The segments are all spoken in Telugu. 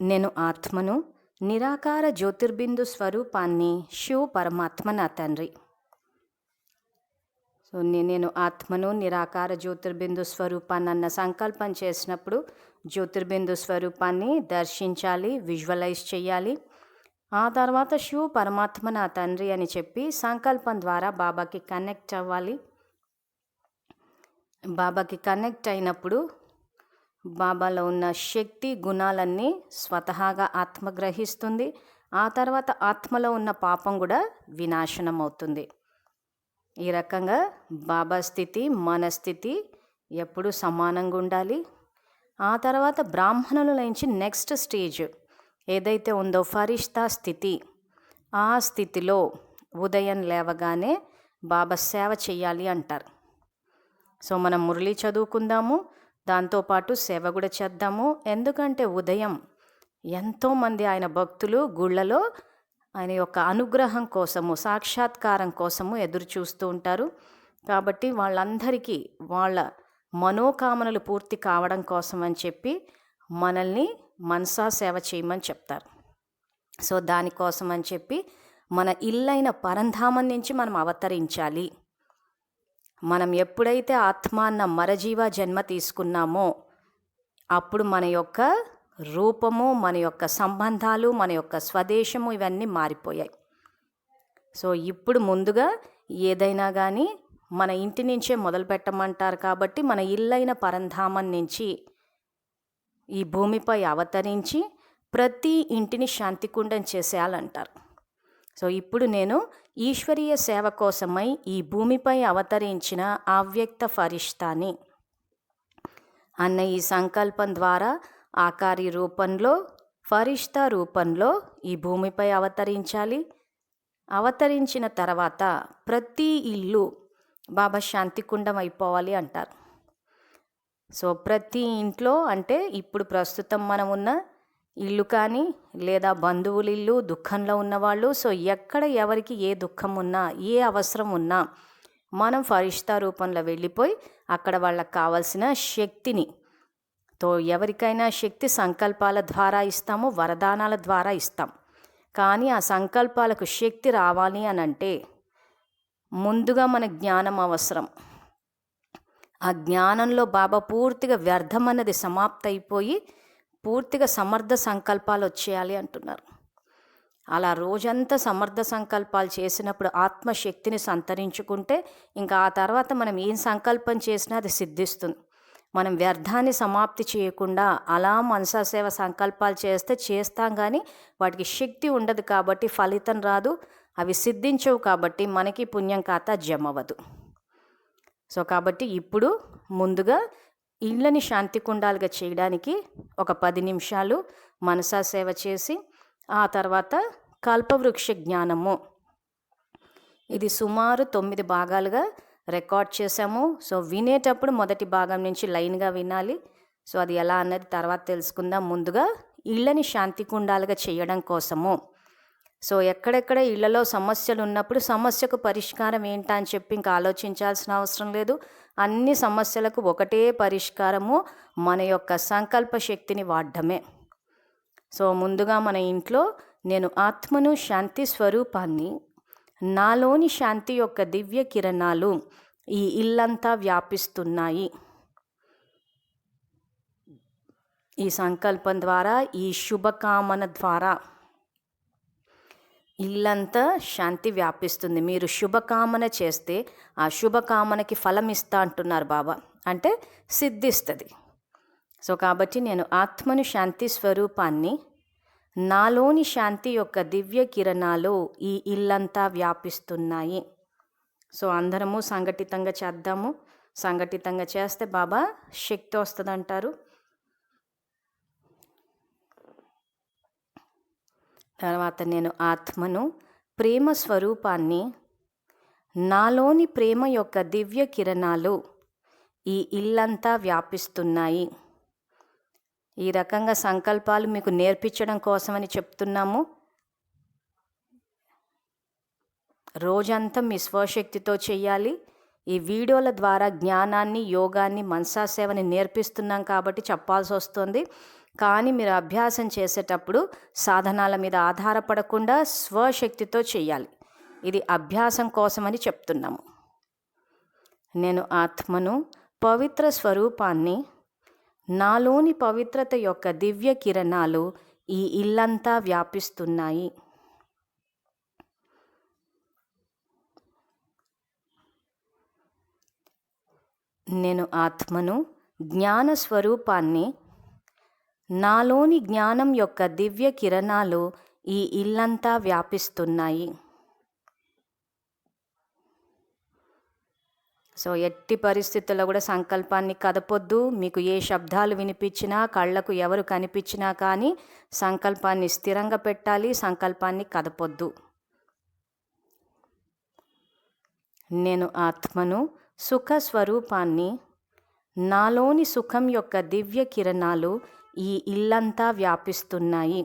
నేను ఆత్మను, నిరాకార జ్యోతిర్బిందు స్వరూపాన్ని, శివ పరమాత్మ నా తండ్రి. సో నేను ఆత్మను, నిరాకార జ్యోతిర్బిందు స్వరూపాన్ని అన్న సంకల్పం చేసినప్పుడు జ్యోతిర్బిందు స్వరూపాన్ని దర్శించాలి, విజువలైజ్ చేయాలి. ఆ తర్వాత శివ పరమాత్మ నా తండ్రి అని చెప్పి సంకల్పం ద్వారా బాబాకి కనెక్ట్ అవ్వాలి. బాబాకి కనెక్ట్ అయినప్పుడు బాబాలో ఉన్న శక్తి గుణాలన్నీ స్వతహాగా ఆత్మ గ్రహిస్తుంది. ఆ తర్వాత ఆత్మలో ఉన్న పాపం కూడా వినాశనం అవుతుంది. ఈ రకంగా బాబా స్థితి, మన స్థితి ఎప్పుడూ సమానంగా ఉండాలి. ఆ తర్వాత బ్రాహ్మణుల నుంచి నెక్స్ట్ స్టేజ్ ఏదైతే ఉందో ఫరిష్తా స్థితి, ఆ స్థితిలో ఉదయం లేవగానే బాబా సేవ చేయాలి అంటారు. సో మనం మురళి చదువుకుందాము, దాంతోపాటు సేవ కూడా చేద్దాము. ఎందుకంటే ఉదయం ఎంతోమంది ఆయన భక్తులు గుళ్ళలో ఆయన యొక్క అనుగ్రహం కోసము, సాక్షాత్కారం కోసము ఎదురు చూస్తూ ఉంటారు. కాబట్టి వాళ్ళందరికీ వాళ్ళ మనోకామనలు పూర్తి కావడం కోసం అని చెప్పి మనల్ని మనసా సేవ చేయమని చెప్తారు. సో దానికోసం అని చెప్పి మన ఇల్లైన పరంధామం నుంచి మనం అవతరించాలి. మనం ఎప్పుడైతే ఆత్మ అన్న మరజీవ జన్మ తీసుకున్నామో అప్పుడు మన యొక్క రూపము, మన యొక్క సంబంధాలు, మన యొక్క స్వదేశము ఇవన్నీ మారిపోయాయి. సో ఇప్పుడు ముందుగా ఏదైనా కానీ మన ఇంటి నుంచే మొదలు పెట్టమంటారు. కాబట్టి మన ఇల్లైన పరంధామం నుంచి ఈ భూమిపై అవతరించి ప్రతి ఇంటిని శాంతికుండం చేసేయాలంటారు. సో ఇప్పుడు నేను ఈశ్వరీయ సేవ కోసమై ఈ భూమిపై అవతరించిన అవ్యక్త ఫరిష్తాని అన్న ఈ సంకల్పం ద్వారా ఆకారి రూపంలో, ఫరిష్తా రూపంలో ఈ భూమిపై అవతరించాలి. అవతరించిన తర్వాత ప్రతి ఇల్లు బాబా శాంతికుండం అయిపోవాలి అంటారు. సో ప్రతి ఇంట్లో అంటే ఇప్పుడు ప్రస్తుతం మనం ఉన్న ఇల్లు కానీ లేదా బంధువుల ఇల్లు, దుఃఖంలో ఉన్నవాళ్ళు, సో ఎక్కడ ఎవరికి ఏ దుఃఖం ఉన్నా, ఏ అవసరం ఉన్నా మనం ఫరిష్తా రూపంలో వెళ్ళిపోయి అక్కడ వాళ్ళకి కావాల్సిన శక్తిని, తో ఎవరికైనా శక్తి సంకల్పాల ద్వారా ఇస్తాము, వరదానాల ద్వారా ఇస్తాం. కానీ ఆ సంకల్పాలకు శక్తి రావాలి అని అంటే ముందుగా మన జ్ఞానం అవసరం. ఆ జ్ఞానంలో బాబా పూర్తిగా వ్యర్థం అన్నది సమాప్తి అయిపోయి పూర్తిగా సమర్థ సంకల్పాలు వచ్చేయాలి అంటున్నారు. అలా రోజంతా సమర్థ సంకల్పాలు చేసినప్పుడు ఆత్మశక్తిని సంతరించుకుంటే ఇంకా ఆ తర్వాత మనం ఏం సంకల్పం చేసినా అది సిద్ధిస్తుంది. మనం వ్యర్థాన్ని సమాప్తి చేయకుండా అలా మనసా సేవ సంకల్పాలు చేస్తాం కానీ వాటికి శక్తి ఉండదు. కాబట్టి ఫలితం రాదు, అవి సిద్ధించవు. కాబట్టి మనకి పుణ్యం ఖాతా జమవదు. సో కాబట్టి ఇప్పుడు ముందుగా ఇళ్ళని శాంతి కుండాలుగా చేయడానికి ఒక 10 నిమిషాలు మనసా సేవ చేసి ఆ తర్వాత కల్పవృక్ష జ్ఞానము, ఇది సుమారు 9 భాగాలుగా రికార్డ్ చేసాము. సో వినేటప్పుడు మొదటి భాగం నుంచి లైన్గా వినాలి. సో అది ఎలా అన్నది తర్వాత తెలుసుకుందాం. ముందుగా ఇళ్ళని శాంతి కుండాలుగా చేయడం కోసము, సో ఎక్కడెక్కడ ఇళ్లలో సమస్యలు ఉన్నప్పుడు సమస్యకు పరిష్కారం ఏంటా అని చెప్పి ఇంకా ఆలోచించాల్సిన అవసరం లేదు. అన్ని సమస్యలకు ఒకటే పరిష్కారము, మన యొక్క సంకల్ప శక్తిని వాడడమే. సో ముందుగా మన ఇంట్లో నేను ఆత్మను, శాంతి స్వరూపాన్ని, నాలోని శాంతి యొక్క దివ్య కిరణాలు ఈ ఇల్లంతా వ్యాపిస్తున్నాయి. ఈ సంకల్పం ద్వారా, ఈ శుభకామన ద్వారా ఇల్లంతా శాంతి వ్యాపిస్తుంది. మీరు శుభకామన చేస్తే ఆ శుభకామనకి ఫలం ఇస్తా అంటున్నారు బాబా, అంటే సిద్ధిస్తుంది. సో కాబట్టి నేను ఆత్మను, శాంతి స్వరూపాన్ని, నాలోని శాంతి యొక్క దివ్య కిరణాలు ఈ ఇల్లంతా వ్యాపిస్తున్నాయి. సో అందరము సంఘటితంగా చేద్దాము. సంఘటితంగా చేస్తే బాబా శక్తి వస్తుంది అంటారు. తర్వాత నేను ఆత్మను, ప్రేమ స్వరూపాన్ని, నాలోని ప్రేమ యొక్క దివ్య కిరణాలు ఈ ఇల్లంతా వ్యాపిస్తున్నాయి. ఈ రకంగా సంకల్పాలు మీకు నేర్పించడం కోసమని చెప్తున్నాము. రోజంతా మీ స్వశక్తితో చేయాలి. ఈ వీడియోల ద్వారా జ్ఞానాన్ని, యోగాన్ని, మనసా సేవని నేర్పిస్తున్నాం కాబట్టి చెప్పాల్సి వస్తుంది. కానీ మీరు అభ్యాసం చేసేటప్పుడు సాధనాల మీద ఆధారపడకుండా స్వశక్తితో చేయాలి. ఇది అభ్యాసం కోసమని చెప్తున్నాము. నేను ఆత్మను, పవిత్ర స్వరూపాన్ని, నాలోని పవిత్రత యొక్క దివ్య కిరణాలు ఈ ఇల్లంతా వ్యాపిస్తున్నాయి. నేను ఆత్మను, జ్ఞాన స్వరూపాన్ని, నాలోని జ్ఞానం యొక్క దివ్య కిరణాలు ఈ ఇల్లంతా వ్యాపిస్తున్నాయి. సో ఎట్టి పరిస్థితుల్లో కూడా సంకల్పాన్ని కదపొద్దు. మీకు ఏ శబ్దాలు వినిపించినా, కళ్ళకు ఎవరు కనిపించినా కానీ సంకల్పాన్ని స్థిరంగా పెట్టాలి, సంకల్పాన్ని కదపొద్దు. నేను ఆత్మను, సుఖ స్వరూపాన్ని, నాలోని సుఖం యొక్క దివ్య కిరణాలు ఈ ఇల్లంతా వ్యాపిస్తున్నాయి.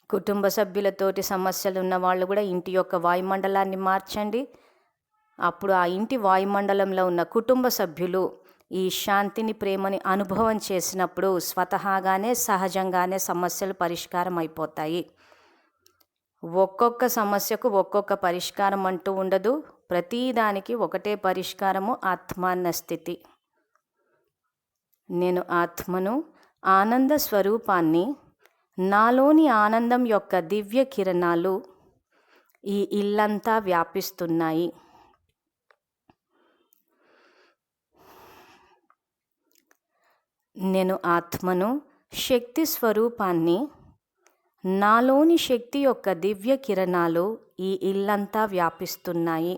కుటుంబ సభ్యులతోటి సమస్యలు ఉన్న వాళ్ళు కూడా ఇంటి యొక్క వాయుమండలాన్ని మార్చండి. అప్పుడు ఆ ఇంటి వాయుమండలంలో ఉన్న కుటుంబ సభ్యులు ఈ శాంతిని, ప్రేమని అనుభవం చేసినప్పుడు స్వతహాగానే, సహజంగానే సమస్యలు పరిష్కారం అయిపోతాయి. ఒక్కొక్క సమస్యకు ఒక్కొక్క పరిష్కారం అంటూ ఉండదు. ప్రతిదానికి ఒకటే పరిష్కారము, ఆత్మాన్న స్థితి. నేను ఆత్మను, ఆనంద స్వరూపాన్ని, నాలోని ఆనందం యొక్క దివ్య కిరణాలు ఈ ఇల్లంతా వ్యాపిస్తున్నాయి. నేను ఆత్మను, శక్తి స్వరూపాన్ని, నాలోని శక్తి యొక్క దివ్య కిరణాలు ఈ ఇల్లంతా వ్యాపిస్తున్నాయి.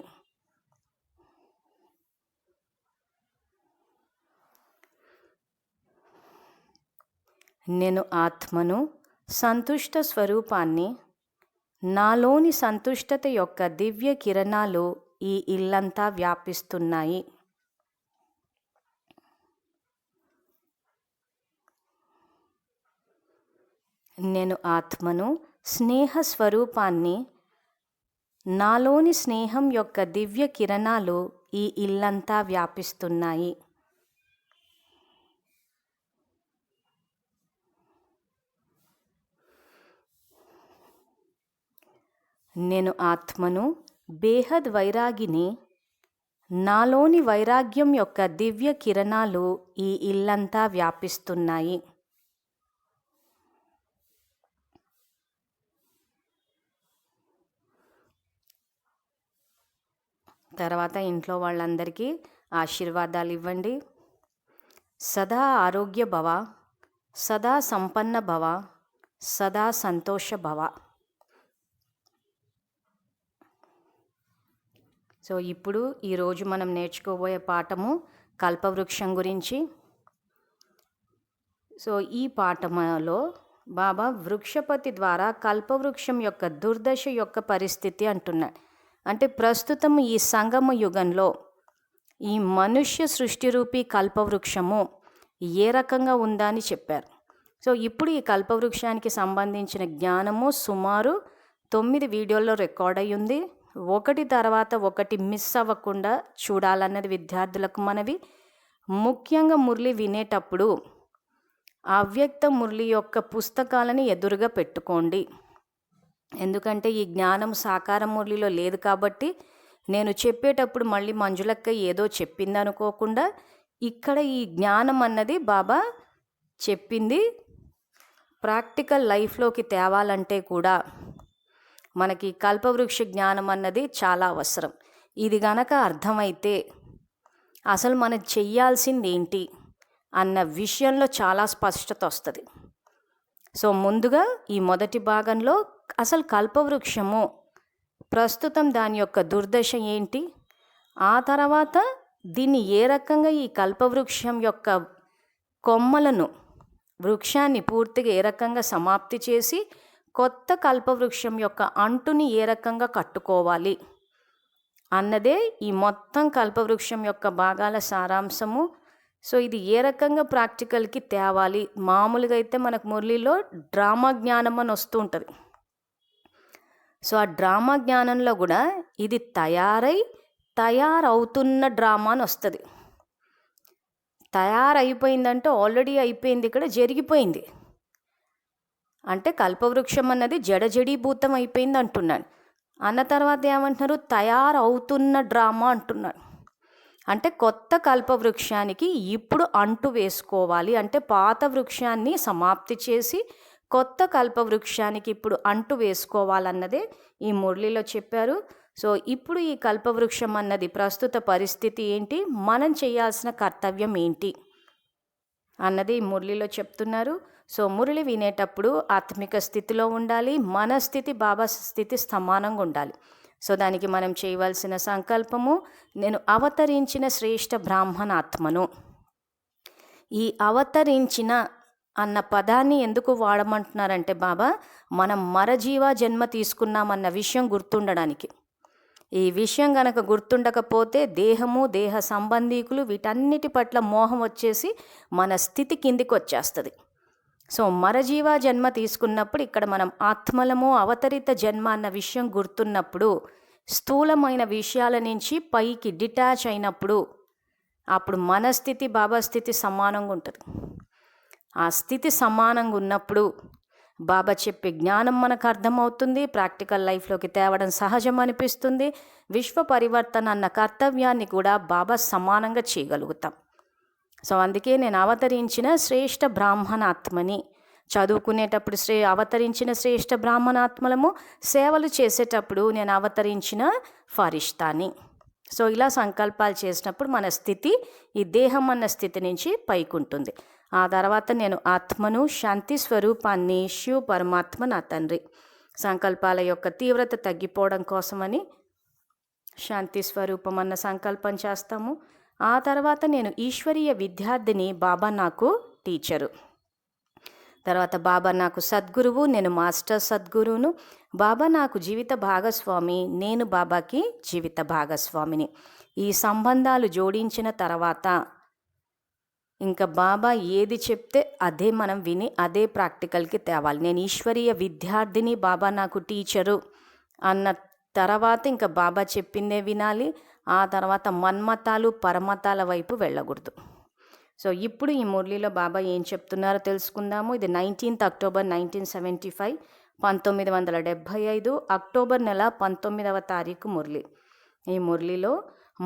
నేను ఆత్మను, సంతుష్ట స్వరూపాన్ని, నాలోని సంతుష్టత యొక్క దివ్య కిరణాలు ఈ ఇల్లంతా వ్యాపిస్తున్నాయి. నేను ఆత్మను, స్నేహ స్వరూపాన్ని, నాలోని స్నేహం యొక్క దివ్య కిరణాలు ఈ ఇల్లంతా వ్యాపిస్తున్నాయి. నేను ఆత్మను, బేహద్ వైరాగిని, నాలోని వైరాగ్యం యొక్క దివ్య కిరణాలు ఈ ఇల్లంతా వ్యాపిస్తున్నాయి. తర్వాత ఇంట్లో వాళ్ళందరికీ ఆశీర్వాదాలు ఇవ్వండి. సదా ఆరోగ్య భవ, సదా సంపన్న భవ, సదా సంతోష భవ. సో ఇప్పుడు ఈరోజు మనం నేర్చుకోబోయే పాఠము కల్పవృక్షం గురించి. సో ఈ పాఠంలో బాబా వృక్షపతి ద్వారా కల్పవృక్షం యొక్క దుర్దశ యొక్క పరిస్థితి అంటున్నాడు. అంటే ప్రస్తుతం ఈ సంగమ యుగంలో ఈ మనుష్య సృష్టి రూపీ కల్పవృక్షము ఏ రకంగా ఉందా అని చెప్పారు. సో ఇప్పుడు ఈ కల్పవృక్షానికి సంబంధించిన జ్ఞానము సుమారు 9 వీడియోల్లో రికార్డ్ అయ్యి ఉంది. ఒకటి తర్వాత ఒకటి మిస్ అవ్వకుండా చూడాలన్నది విద్యార్థులకు మనవి. ముఖ్యంగా మురళి వినేటప్పుడు అవ్యక్త మురళి యొక్క పుస్తకాలని ఎదురుగా పెట్టుకోండి. ఎందుకంటే ఈ జ్ఞానం సాకార మురళిలో లేదు కాబట్టి నేను చెప్పేటప్పుడు మళ్ళీ మంజులక్క ఏదో చెప్పింది అనుకోకుండా ఇక్కడ ఈ జ్ఞానం అన్నది బాబా చెప్పింది ప్రాక్టికల్ లైఫ్లోకి తేవాలంటే కూడా మనకి కల్పవృక్ష జ్ఞానం అన్నది చాలా అవసరం. ఇది గనక అర్థమైతే అసలు మనం చెయ్యాల్సింది ఏంటి అన్న విషయంలో చాలా స్పష్టత వస్తుంది. సో ముందుగా ఈ మొదటి భాగంలో అసలు కల్పవృక్షము ప్రస్తుతం దాని యొక్క దుర్దశ ఏంటి, ఆ తర్వాత దీన్ని ఏ రకంగా ఈ కల్పవృక్షం యొక్క కొమ్మలను, వృక్షాన్ని పూర్తిగా ఏ రకంగా సమాప్తి చేసి కొత్త కల్పవృక్షం యొక్క అంటుని ఏ రకంగా కట్టుకోవాలి అన్నదే ఈ మొత్తం కల్పవృక్షం యొక్క భాగాల సారాంశము. సో ఇది ఏ రకంగా ప్రాక్టికల్కి తేవాలి. మామూలుగా అయితే మనకు మురళిలో డ్రామా జ్ఞానం అని వస్తూ ఉంటుంది. సో ఆ డ్రామా జ్ఞానంలో కూడా ఇది తయారవుతున్న డ్రామా అని వస్తుంది. తయారైపోయిందంటే ఆల్రెడీ అయిపోయింది, ఇక్కడ జరిగిపోయింది. అంటే కల్పవృక్షం అన్నది జడజడీభూతం అయిపోయింది అంటున్నాడు. అన్న తర్వాత ఏమంటున్నారు, తయారవుతున్న డ్రామా అంటున్నాడు. అంటే కొత్త కల్పవృక్షానికి ఇప్పుడు అంటు వేసుకోవాలి, అంటే పాత వృక్షాన్ని సమాప్తి చేసి కొత్త కల్పవృక్షానికి ఇప్పుడు అంటు వేసుకోవాలన్నదే ఈ మురళిలో చెప్పారు. సో ఇప్పుడు ఈ కల్పవృక్షం అన్నది ప్రస్తుత పరిస్థితి ఏంటి, మనం చేయాల్సిన కర్తవ్యం ఏంటి అన్నది ఈ మురళిలో చెప్తున్నారు. సో మురళి వినేటప్పుడు ఆత్మిక స్థితిలో ఉండాలి, మన స్థితి బాబా స్థితి సమానంగా ఉండాలి. సో దానికి మనం చేయవలసిన సంకల్పము, నేను అవతరించిన శ్రేష్ఠ బ్రాహ్మణాత్మను. ఈ అవతరించిన అన్న పదాన్ని ఎందుకు వాడమంటున్నారంటే బాబా, మనం మరజీవ జన్మ తీసుకున్నామన్న విషయం గుర్తుండడానికి. ఈ విషయం గనక గుర్తుండకపోతే దేహము, దేహ సంబంధీకులు వీటన్నిటి పట్ల మోహం వచ్చేసి మన స్థితి కిందికి వచ్చేస్తుంది. సో మరజీవ జన్మ తీసుకున్నప్పుడు ఇక్కడ మనం ఆత్మలము, అవతరిత జన్మ అన్న విషయం గుర్తున్నప్పుడు, స్థూలమైన విషయాల నుంచి పైకి డిటాచ్ అయినప్పుడు అప్పుడు మన స్థితి బాబా స్థితి సమానంగా ఉంటుంది. ఆ స్థితి సమానంగా ఉన్నప్పుడు బాబా చెప్పే జ్ఞానం మనకు అర్థమవుతుంది, ప్రాక్టికల్ లైఫ్లోకి తేవడం సహజం అనిపిస్తుంది. విశ్వ పరివర్తన అన్న కర్తవ్యాన్ని కూడా బాబా సమానంగా చేయగలుగుతాం. సో అందుకే నేను అవతరించిన శ్రేష్ఠ బ్రాహ్మణాత్మని. చదువుకునేటప్పుడు అవతరించిన శ్రేష్ఠ బ్రాహ్మణాత్మలము, సేవలు చేసేటప్పుడు నేను అవతరించిన ఫరిష్తాని. సో ఇలా సంకల్పాలు చేసినప్పుడు మన స్థితి ఈ దేహం అన్న స్థితి నుంచి పైకుంటుంది. ఆ తర్వాత నేను ఆత్మను, శాంతి స్వరూపాన్ని, శివ పరమాత్మ నా తండ్రి. సంకల్పాల యొక్క తీవ్రత తగ్గిపోవడం కోసమని శాంతి స్వరూపం అన్న సంకల్పం చేస్తాము. ఆ తర్వాత నేను ఈశ్వరీయ విద్యార్థిని, బాబా నాకు టీచరు. తర్వాత బాబా నాకు సద్గురువు, నేను మాస్టర్ సద్గురువును. బాబా నాకు జీవిత భాగస్వామి, నేను బాబాకి జీవిత భాగస్వామిని. ఈ సంబంధాలు జోడించిన తర్వాత ఇంకా బాబా ఏది చెప్తే అదే మనం విని అదే ప్రాక్టికల్కి తేవాలి. నేను ఈశ్వరీయ విద్యార్థిని, బాబా నాకు టీచరు అన్న తర్వాత ఇంకా బాబా చెప్పిందే వినాలి. ఆ తర్వాత మన్మతాలు, పరమతాల వైపు వెళ్ళకూడదు. సో ఇప్పుడు ఈ మురళిలో బాబా ఏం చెప్తున్నారో తెలుసుకుందాము. ఇది 19th అక్టోబర్ 1975, 1975 అక్టోబర్ నెల 19వ తారీఖు మురళి. ఈ మురళిలో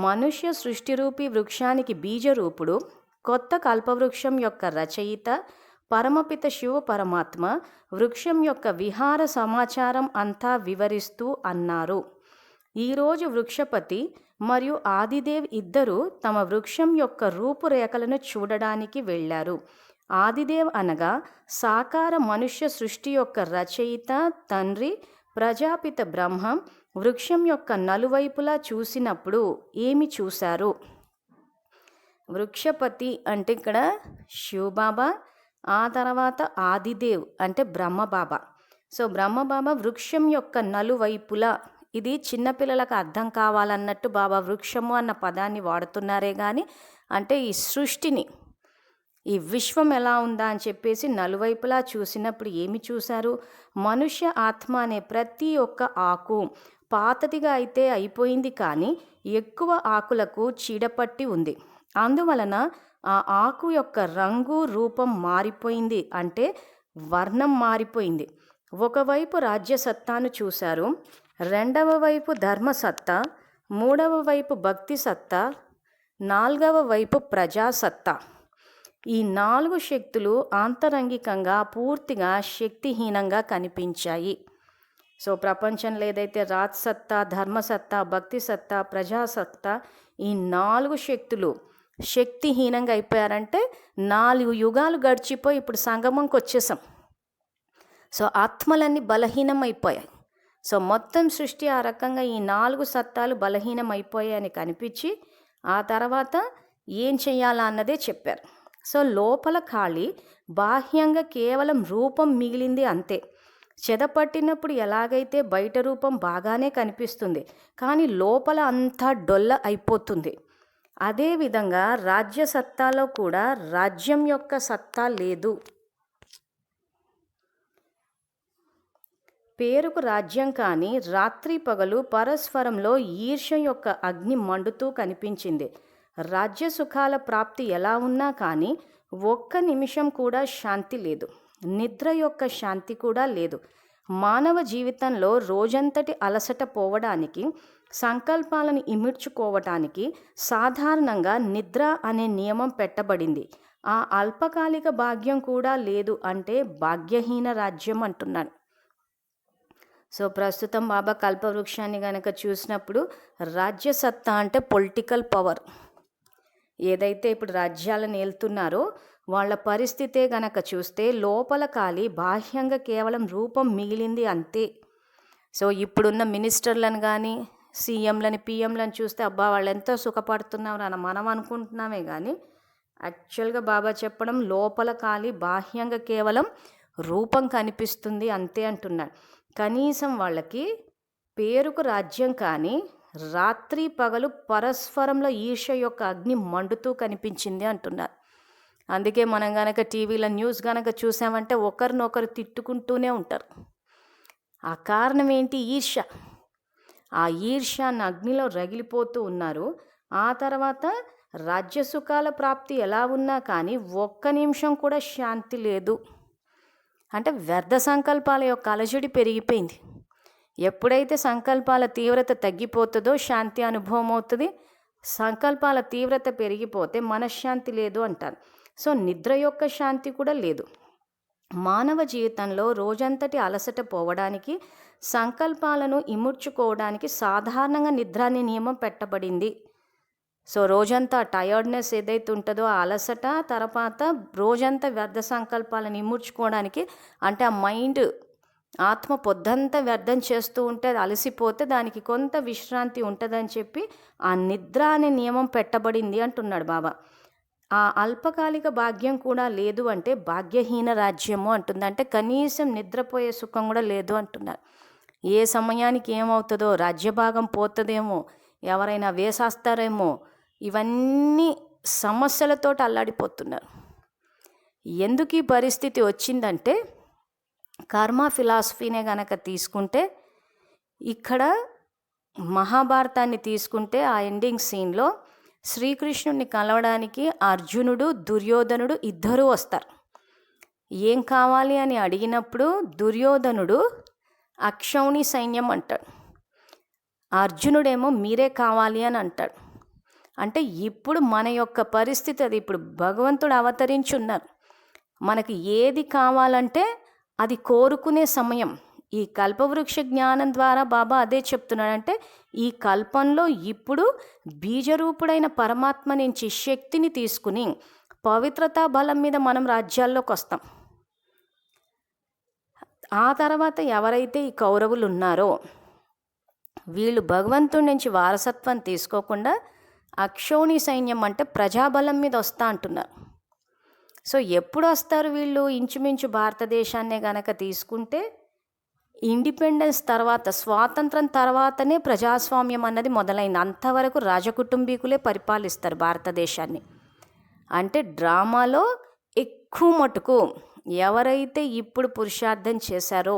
మనుష్య సృష్టిరూపి వృక్షానికి బీజరూపుడు, కొత్త కల్పవృక్షం యొక్క రచయిత పరమపిత శివ పరమాత్మ వృక్షం యొక్క విహార సమాచారం అంతా వివరిస్తూ అన్నారు. ఈరోజు వృక్షపతి మరియు ఆదిదేవ్ ఇద్దరు తమ వృక్షం యొక్క రూపురేఖలను చూడడానికి వెళ్ళారు. ఆదిదేవ్ అనగా సాకార మనుష్య సృష్టి యొక్క రచయిత తండ్రి ప్రజాపిత బ్రహ్మం వృక్షం యొక్క నలువైపులా చూసినప్పుడు ఏమి చూశారు? వృక్షపతి అంటే ఇక్కడ శివబాబా, ఆ తర్వాత ఆదిదేవ్ అంటే బ్రహ్మబాబా. సో బ్రహ్మబాబా వృక్షం యొక్క నలువైపులా, ఇది చిన్నపిల్లలకు అర్థం కావాలన్నట్టు బాబా వృక్షము అన్న పదాన్ని వాడుతున్నారే కానీ, అంటే ఈ సృష్టిని, ఈ విశ్వం ఎలా ఉందా అని చెప్పేసి నలువైపులా చూసినప్పుడు ఏమి చూశారు? మనుష్య ఆత్మ అనే ప్రతి ఒక్క ఆకు పాతదిగా అయితే అయిపోయింది, కానీ ఎక్కువ ఆకులకు చీడపట్టి ఉంది. అందువలన ఆ ఆకు యొక్క రంగు రూపం మారిపోయింది, అంటే వర్ణం మారిపోయింది. ఒకవైపు రాజ్యసత్తాను చూశారు, రెండవ వైపు ధర్మసత్తా, మూడవ వైపు భక్తి సత్తా, నాలుగవ వైపు ప్రజాసత్తా. ఈ 4 శక్తులు ఆంతరంగికంగా పూర్తిగా శక్తిహీనంగా కనిపించాయి. సో ప్రపంచంలో ఏదైతే రాజ్సత్తా, ధర్మసత్తా, భక్తి సత్తా, ప్రజాసత్తా, ఈ 4 శక్తులు శక్తిహీనంగా అయిపోయారంటే 4 యుగాలు గడిచిపోయి ఇప్పుడు సంగమంకి వచ్చేసాం. సో ఆత్మలన్నీ బలహీనం అయిపోయాయి. సో మొత్తం సృష్టి ఆ రకంగా ఈ 4 సత్తాలు బలహీనం అయిపోయాయని కనిపించి ఆ తర్వాత ఏం చెయ్యాలా అన్నదే చెప్పారు. సో లోపల ఖాళీ, బాహ్యంగా కేవలం రూపం మిగిలింది అంతే. చెదపట్టినప్పుడు ఎలాగైతే బయట రూపం బాగానే కనిపిస్తుంది, కానీ లోపల అంతా డొల్ల అయిపోతుంది. అదేవిధంగా రాజ్య సత్తాలో కూడా రాజ్యం యొక్క సత్తా లేదు. పేరుకు రాజ్యం, కానీ రాత్రి పగలు పరస్పరంలో ఈర్ష్య యొక్క అగ్ని మండుతూ కనిపించింది. రాజ్య సుఖాల ప్రాప్తి ఎలా ఉన్నా కానీ ఒక్క నిమిషం కూడా శాంతి లేదు. నిద్ర యొక్క శాంతి కూడా లేదు. మానవ జీవితంలో రోజంతటి అలసట పోవడానికి, సంకల్పాలను ఇమిడ్చుకోవటానికి సాధారణంగా నిద్ర అనే నియమం పెట్టబడింది. ఆ అల్పకాలిక భాగ్యం కూడా లేదు అంటే భాగ్యహీన రాజ్యం అంటున్నాడు. సో ప్రస్తుతం బాబా కల్పవృక్షాన్ని గనక చూసినప్పుడు రాజ్యసత్తా అంటే పొలిటికల్ పవర్. ఏదైతే ఇప్పుడు రాజ్యాలను ఏలుతున్నారో వాళ్ళ పరిస్థితే గనక చూస్తే లోపల ఖాళీ, బాహ్యంగా కేవలం రూపం మిగిలింది అంతే. సో ఇప్పుడున్న మినిస్టర్లను కానీ సీఎంలని పిఎంలను చూస్తే అబ్బా వాళ్ళు ఎంతో సుఖపడుతున్నారు అని మనం అనుకుంటున్నామే కానీ యాక్చువల్గా బాబా చెప్పడం లోపల ఖాళీ, బాహ్యంగా కేవలం రూపం కనిపిస్తుంది అంతే అంటున్నాడు. కనీసం వాళ్ళకి పేరుకు రాజ్యం కానీ రాత్రి పగలు పరస్పరంలో ఈర్ష్య యొక్క అగ్ని మండుతూ కనిపించింది అంటున్నారు. అందుకే మనం గనక టీవీలో న్యూస్ గనక చూసామంటే ఒకరినొకరు తిట్టుకుంటూనే ఉంటారు. ఆ కారణం ఏంటి? ఈర్ష్య. ఆ ఈర్ష్యాన్ని అగ్నిలో రగిలిపోతూ ఉన్నారు. ఆ తర్వాత రాజ్యసుఖాల ప్రాప్తి ఎలా ఉన్నా కానీ ఒక్క నిమిషం కూడా శాంతి లేదు. అంటే వ్యర్థ సంకల్పాల యొక్క అలజడి పెరిగిపోయింది. ఎప్పుడైతే సంకల్పాల తీవ్రత తగ్గిపోతుందో శాంతి అనుభవం అవుతుంది. సంకల్పాల తీవ్రత పెరిగిపోతే మనశ్శాంతి లేదు అంటారు. సో నిద్ర యొక్క శాంతి కూడా లేదు. మానవ జీవితంలో రోజంతటి అలసట పోవడానికి, సంకల్పాలను ఇముడ్చుకోవడానికి సాధారణంగా నిద్ర అనే నియమం పెట్టబడింది. సో రోజంతా టయర్డ్నెస్ ఏదైతే ఉంటుందో ఆ అలసట, తర్వాత రోజంతా వ్యర్థ సంకల్పాలను ఇముడ్చుకోవడానికి అంటే ఆ మైండ్ ఆత్మ పొద్దంతా వ్యర్థం చేస్తూ ఉంటే అది అలసిపోతే దానికి కొంత విశ్రాంతి ఉంటుందని చెప్పి ఆ నిద్ర అనే నియమం పెట్టబడింది అంటున్నాడు బాబా. ఆ అల్పకాలిక భాగ్యం కూడా లేదు అంటే భాగ్యహీన రాజ్యము అంటుంది. అంటే కనీసం నిద్రపోయే సుఖం కూడా లేదు అంటున్నారు. ఏ సమయానికి ఏమవుతుందో, రాజ్యభాగం పోతుందేమో, ఎవరైనా వేసేస్తారేమో, ఇవన్నీ సమస్యలతో అల్లాడిపోతున్నారు. ఎందుకు ఈ పరిస్థితి వచ్చిందంటే కర్మ ఫిలాసఫీనే గనక తీసుకుంటే, ఇక్కడ మహాభారతాన్ని తీసుకుంటే ఆ ఎండింగ్ సీన్లో శ్రీకృష్ణుడిని కలవడానికి అర్జునుడు, దుర్యోధనుడు ఇద్దరూ వస్తారు. ఏం కావాలి అని అడిగినప్పుడు దుర్యోధనుడు అక్షౌణి సైన్యం అంటాడు, అర్జునుడేమో మీరే కావాలి అని అంటాడు. అంటే ఇప్పుడు మన యొక్క పరిస్థితి అది. ఇప్పుడు భగవంతుడు అవతరించున్నారు. మనకి ఏది కావాలంటే అది కోరుకునే సమయం. ఈ కల్పవృక్ష జ్ఞానం ద్వారా బాబా అదే చెప్తున్నాడంటే ఈ కల్పంలో ఇప్పుడు బీజరూపుడైన పరమాత్మ నుంచి శక్తిని తీసుకుని పవిత్రతా బలం మీద మనం రాజ్యాల్లోకి వస్తాం. ఆ తర్వాత ఎవరైతే ఈ కౌరవులు ఉన్నారో వీళ్ళు భగవంతుడి నుంచి వారసత్వం తీసుకోకుండా అక్షౌణి సైన్యం అంటే ప్రజాబలం మీద వస్తా అంటున్నారు. సో ఎప్పుడు వస్తారు వీళ్ళు? ఇంచుమించు భారతదేశాన్నే గనక తీసుకుంటే ఇండిపెండెన్స్ తర్వాత, స్వాతంత్రం తర్వాతనే ప్రజాస్వామ్యం అన్నది మొదలైంది. అంతవరకు రాజకుటుంబీకులే పరిపాలిస్తారు భారతదేశాన్ని. అంటే డ్రామాలో ఎక్కువ మటుకు ఎవరైతే ఇప్పుడు పురుషార్థం చేశారో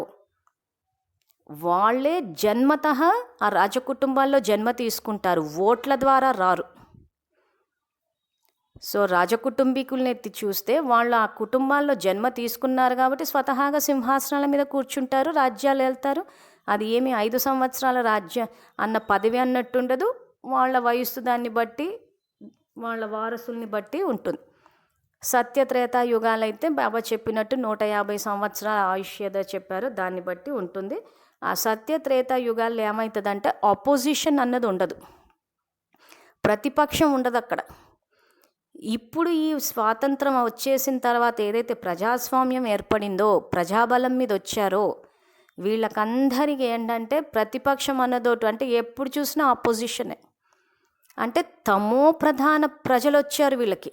వాళ్ళే జన్మతః ఆ రాజకుటుంబాల్లో జన్మ తీసుకుంటారు, ఓట్ల ద్వారా రారు. సో రాజకుటుంబీకుల్ని ఎత్తి చూస్తే వాళ్ళు ఆ కుటుంబాల్లో జన్మ తీసుకున్నారు కాబట్టి స్వతహాగా సింహాసనాల మీద కూర్చుంటారు, రాజ్యాలు వెళ్తారు. అది ఏమి 5 సంవత్సరాల రాజ్యం అన్న పదవి అన్నట్టుండదు. వాళ్ళ వయస్సు దాన్ని బట్టి, వాళ్ళ వారసుల్ని బట్టి ఉంటుంది. సత్యత్రేతాయుగాలైతే బాబా చెప్పినట్టు 150 సంవత్సరాల ఆయుష్ ఏదో చెప్పారు, దాన్ని బట్టి ఉంటుంది. ఆ సత్యత్రేతాయుగాల్లో ఏమవుతుందంటే ఆపోజిషన్ అన్నది ఉండదు, ప్రతిపక్షం ఉండదు అక్కడ. ఇప్పుడు ఈ స్వాతంత్రం వచ్చేసిన తర్వాత ఏదైతే ప్రజాస్వామ్యం ఏర్పడిందో, ప్రజాబలం మీద వచ్చారో వీళ్ళకందరికీ ఏంటంటే ప్రతిపక్షం అన్నదోటు. అంటే ఎప్పుడు చూసినా ఆపోజిషనే. అంటే తమో ప్రధాన ప్రజలు వచ్చారు వీళ్ళకి.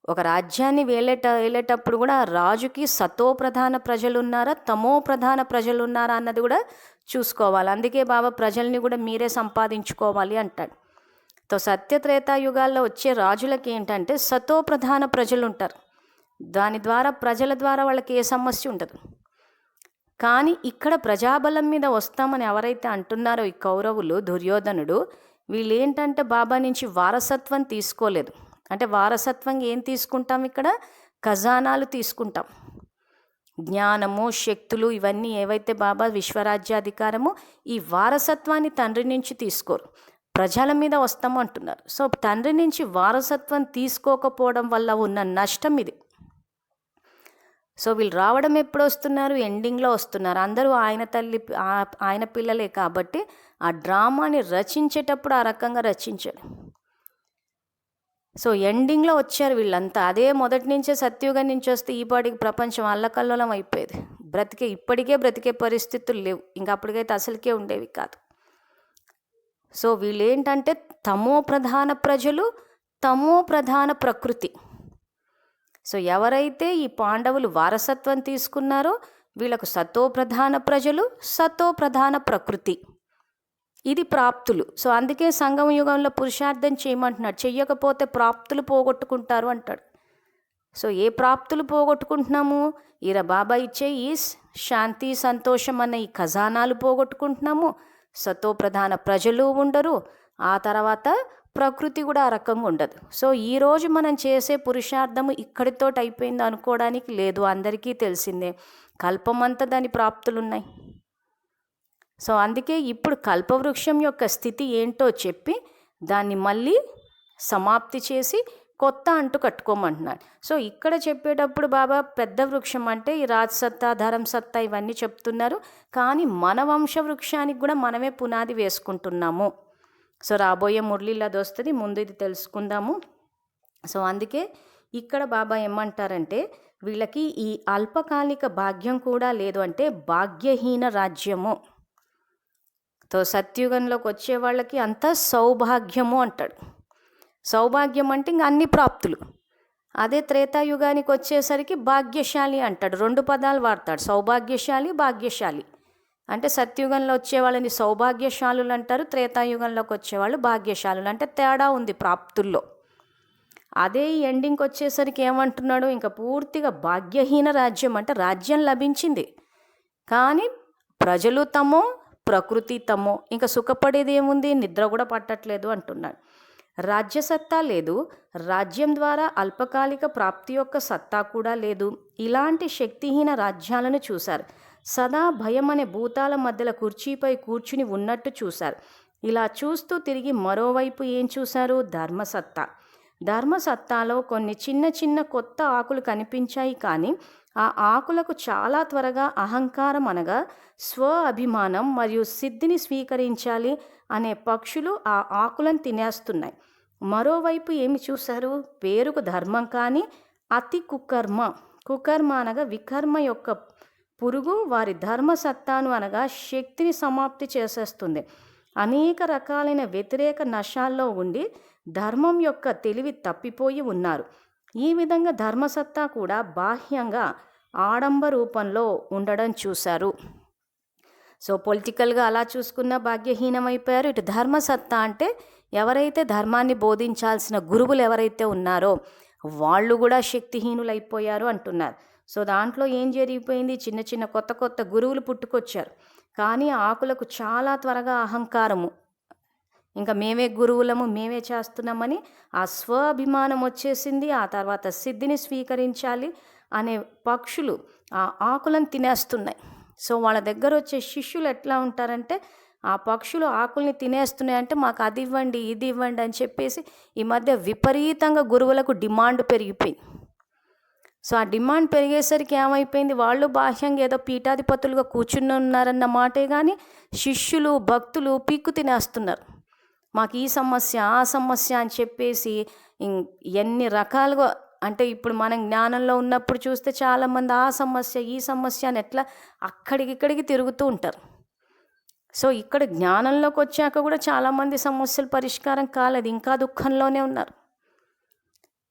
ఒక రాజ్యాన్ని వేలేటప్పుడు కూడా రాజుకి సతో ప్రధాన ప్రజలు ఉన్నారా, తమో ప్రధాన ప్రజలు ఉన్నారా అన్నది కూడా చూసుకోవాలి. అందుకే బాబా ప్రజల్ని కూడా మీరే సంపాదించుకోవాలి అంటాడు. సత్యత్రేతాయుగాల్లో వచ్చే రాజులకి ఏంటంటే సతో ప్రధాన ప్రజలు ఉంటారు. దాని ద్వారా ప్రజల ద్వారా వాళ్ళకి ఏ సమస్య ఉండదు. కానీ ఇక్కడ ప్రజాబలం మీద వస్తామని ఎవరైతే అంటున్నారో ఈ కౌరవులు, దుర్యోధనుడు, వీళ్ళు ఏంటంటే బాబా నుంచి వారసత్వం తీసుకోలేదు. అంటే వారసత్వంగా ఏం తీసుకుంటాం ఇక్కడ? ఖజానాలు తీసుకుంటాం. జ్ఞానము, శక్తులు ఇవన్నీ ఏవైతే బాబా విశ్వరాజ్యాధికారము, ఈ వారసత్వాన్ని తండ్రి నుంచి తీసుకోరు, ప్రజల మీద వస్తాము అంటున్నారు. సో తండ్రి నుంచి వారసత్వం తీసుకోకపోవడం వల్ల ఉన్న నష్టం ఇది. సో వీళ్ళు రావడం ఎప్పుడు వస్తున్నారు? ఎండింగ్లో వస్తున్నారు. అందరూ ఆయన పిల్లలే కాబట్టి ఆ డ్రామాని రచించేటప్పుడు ఆ రకంగా రచించాడు. సో ఎండింగ్లో వచ్చారు వీళ్ళంతా. అదే మొదటి నుంచే సత్యుగం నుంచి వస్తే ఈ పాటికి ప్రపంచం అల్లకల్లోలం అయిపోయేది. ఇప్పటికే బ్రతికే పరిస్థితులు లేవు, ఇంకా అప్పటికైతే అసలుకే ఉండేవి కాదు. సో వీళ్ళు ఏంటంటే తమో ప్రధాన ప్రజలు, తమో ప్రధాన ప్రకృతి. సో ఎవరైతే ఈ పాండవులు వారసత్వం తీసుకున్నారో వీళ్ళకు సతో ప్రధాన ప్రజలు, సతో ప్రధాన ప్రకృతి, ఇది ప్రాప్తులు. సో అందుకే సంగమ యుగంలో పురుషార్థం చేయమంటున్నాడు. చెయ్యకపోతే ప్రాప్తులు పోగొట్టుకుంటారు అంటాడు. సో ఏ ప్రాప్తులు పోగొట్టుకుంటున్నాము? బాబా ఇచ్చే ఈ శాంతి, సంతోషం అన్న ఈ ఖజానాలు పోగొట్టుకుంటున్నాము. సతో ప్రధాన ప్రజలు ఉండరు, ఆ తర్వాత ప్రకృతి కూడా ఆ రకంగా ఉండదు. సో ఈరోజు మనం చేసే పురుషార్థము ఇక్కడితో అయిపోయింది అనుకోవడానికి లేదు. అందరికీ తెలిసిందే కల్పమంతా దాని ప్రాప్తులు ఉన్నాయి. సో అందుకే ఇప్పుడు కల్పవృక్షం యొక్క స్థితి ఏంటో చెప్పి దాన్ని మళ్ళీ సమాప్తి చేసి కొత్త అంటు కట్టుకోమంటున్నాడు. సో ఇక్కడ చెప్పేటప్పుడు బాబా పెద్ద వృక్షం అంటే ఈ రాజసత్తా, ధర్మసత్తా ఇవన్నీ చెప్తున్నారు. కానీ మన వంశ వృక్షానికి కూడా మనమే పునాది వేసుకుంటున్నాము. సో రాబోయే మురళీలో అది వస్తుంది, ముందు ఇది తెలుసుకుందాము. సో అందుకే ఇక్కడ బాబా ఏమంటారంటే వీళ్ళకి ఈ అల్పకాలిక భాగ్యం కూడా లేదు, అంటే భాగ్యహీన రాజ్యము. సో సత్యుగంలోకి వచ్చే వాళ్ళకి అంతా సౌభాగ్యము అంటాడు. సౌభాగ్యం అంటే ఇంక అన్ని ప్రాప్తులు. అదే త్రేతాయుగానికి వచ్చేసరికి భాగ్యశాలి అంటాడు. 2 పదాలు వాడతాడు, సౌభాగ్యశాలి, భాగ్యశాలి. అంటే సత్యుగంలో వచ్చే వాళ్ళని సౌభాగ్యశాలులు అంటారు, త్రేతాయుగంలోకి వచ్చేవాళ్ళు భాగ్యశాలులు. అంటే తేడా ఉంది ప్రాప్తుల్లో. అదే ఎండింగ్కి వచ్చేసరికి ఏమంటున్నాడు? ఇంకా పూర్తిగా భాగ్యహీన రాజ్యం, అంటే రాజ్యం లభించింది కానీ ప్రజలు తమో, ప్రకృతి తమో, ఇంకా సుఖపడేది ఏముంది? నిద్ర కూడా పట్టట్లేదు అంటున్నాడు. రాజ్యసత్తా లేదు, రాజ్యం ద్వారా అల్పకాలిక ప్రాప్తి యొక్క సత్తా కూడా లేదు. ఇలాంటి శక్తిహీన రాజ్యాలను చూశారు. సదా భయం అనే భూతాల మధ్యలో కుర్చీపై కూర్చుని ఉన్నట్టు చూశారు. ఇలా చూస్తూ తిరిగి మరోవైపు ఏం చూశారు? ధర్మసత్తా. ధర్మసత్తాలో కొన్ని చిన్న చిన్న కొత్త ఆకులు కనిపించాయి, కానీ ఆ ఆకులకు చాలా త్వరగా అహంకారం అనగా స్వ అభిమానం మరియు సిద్ధిని స్వీకరించాలి అనే పక్షులు ఆ ఆకులను తినేస్తున్నాయి. మరోవైపు ఏమి చూశారు? పేరుకు ధర్మం కానీ అతి కుకర్మ అనగా వికర్మ యొక్క పురుగు వారి ధర్మసత్తాను అనగా శక్తిని సమాప్తి చేసేస్తుంది. అనేక రకాలైన వ్యతిరేక నశాల్లో ఉండి ధర్మం యొక్క తెలివి తప్పిపోయి ఉన్నారు. ఈ విధంగా ధర్మసత్తా కూడా బాహ్యంగా ఆడంబ రూపంలో ఉండడం చూశారు. సో పొలిటికల్గా అలా చూసుకున్న భాగ్యహీనమైపోయారు. ఇటు ధర్మసత్తా అంటే ఎవరైతే ధర్మాన్ని బోధించాల్సిన గురువులు ఎవరైతే ఉన్నారో వాళ్ళు కూడా శక్తిహీనులైపోయారు అంటున్నారు. సో దాంట్లో ఏం జరిగిపోయింది? చిన్న చిన్న కొత్త గురువులు పుట్టుకొచ్చారు, కానీ ఆకులకు చాలా త్వరగా అహంకారము, ఇంకా మేమే గురువులము, మేమే చేస్తున్నామని ఆ స్వాభిమానం వచ్చేసింది. ఆ తర్వాత సిద్ధిని స్వీకరించాలి అనే పక్షులు ఆ ఆకులను తినేస్తున్నాయి. సో వాళ్ళ దగ్గర వచ్చే శిష్యులు ఎట్లా ఉంటారంటే ఆ పక్షులు ఆకుల్ని తినేస్తున్నాయంటే మాకు అది ఇవ్వండి, ఇది ఇవ్వండి అని చెప్పేసి ఈ మధ్య విపరీతంగా గురువులకు డిమాండ్ పెరిగిపోయింది. సో ఆ డిమాండ్ పెరిగేసరికి ఏమైపోయింది? వాళ్ళు బాహ్యంగా ఏదో పీఠాధిపతులుగా కూర్చుని ఉన్నారన్న మాటే కానీ శిష్యులు, భక్తులు పీక్కు తినేస్తున్నారు. మాకు ఈ సమస్య, ఆ సమస్య అని చెప్పేసి ఎన్ని రకాలుగా, అంటే ఇప్పుడు మనం జ్ఞానంలో ఉన్నప్పుడు చూస్తే చాలామంది ఆ సమస్య, ఈ సమస్య అని ఎట్లా అక్కడికిక్కడికి తిరుగుతూ ఉంటారు. సో ఇక్కడ జ్ఞానంలోకి వచ్చాక కూడా చాలామంది సమస్యలు పరిష్కారం కాలేదు, ఇంకా దుఃఖంలోనే ఉన్నారు.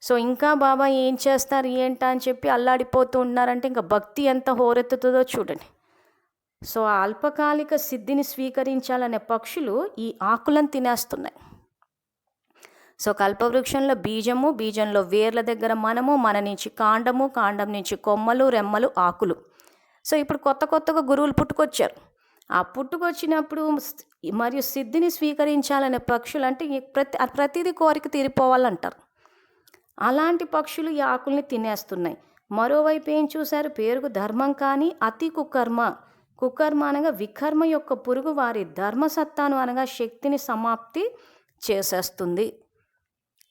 సో ఇంకా బాబా ఏం చేస్తారు ఏంటా అని చెప్పి అల్లాడిపోతూ ఉన్నారంటే ఇంకా భక్తి ఎంత హోరెత్తుతుందో చూడండి. సో ఆ అల్పకాలిక సిద్ధిని స్వీకరించాలనే పక్షులు ఈ ఆకులను తినేస్తున్నాయి. సో కల్పవృక్షంలో బీజము, బీజంలో వేర్ల దగ్గర మనము, మన నుంచి కాండము, కాండం నుంచి కొమ్మలు, రెమ్మలు, ఆకులు. సో ఇప్పుడు కొత్తగా గురువులు పుట్టుకొచ్చారు. ఆ పుట్టుకొచ్చినప్పుడు మరియు సిద్ధిని స్వీకరించాలనే పక్షులు అంటే ప్రతిదీ కోరిక తీరిపోవాలంటారు. అలాంటి పక్షులు ఈ ఆకుల్ని తినేస్తున్నాయి. మరోవైపు ఏం చూశారు? పేరుకు ధర్మం కానీ అతి కుకర్మ. కుకర్మ అనగా వికర్మ యొక్క పురుగు వారి ధర్మసత్తాను అనగా శక్తిని సమాప్తి చేసేస్తుంది.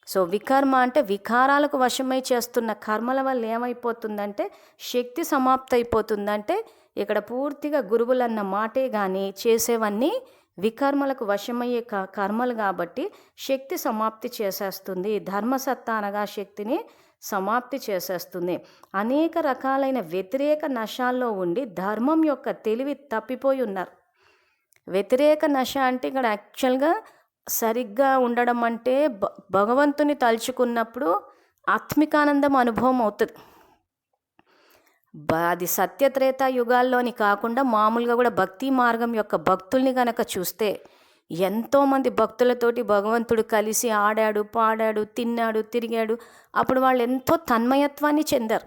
సో వికర్మ అంటే వికారాలకు వశమై చేస్తున్న కర్మల వల్ల ఏమైపోతుందంటే శక్తి సమాప్తి అయిపోతుందంటే ఇక్కడ పూర్తిగా గురువులన్న మాటే కానీ చేసేవన్నీ వికర్మలకు వశమయ్యే కర్మలు కాబట్టి శక్తి సమాప్తి చేసేస్తుంది. ధర్మసత్తా అనగా శక్తిని సమాప్తి చేసేస్తుంది. అనేక రకాలైన వ్యతిరేక నశాల్లో ఉండి ధర్మం యొక్క తెలివి తప్పిపోయి ఉన్నారు. వ్యతిరేక నశ అంటే ఇక్కడ యాక్చువల్గా సరిగ్గా ఉండడం అంటే భగవంతుని తలుచుకున్నప్పుడు ఆత్మికానందం అనుభవం అవుతుంది. అది సత్యత్రేత యుగాల్లోని కాకుండా మామూలుగా కూడా భక్తి మార్గం యొక్క భక్తుల్ని కనుక చూస్తే ఎంతోమంది భక్తులతోటి భగవంతుడు కలిసి ఆడాడు, పాడాడు, తిన్నాడు, తిరిగాడు. అప్పుడు వాళ్ళు ఎంతో తన్మయత్వాన్ని చెందారు.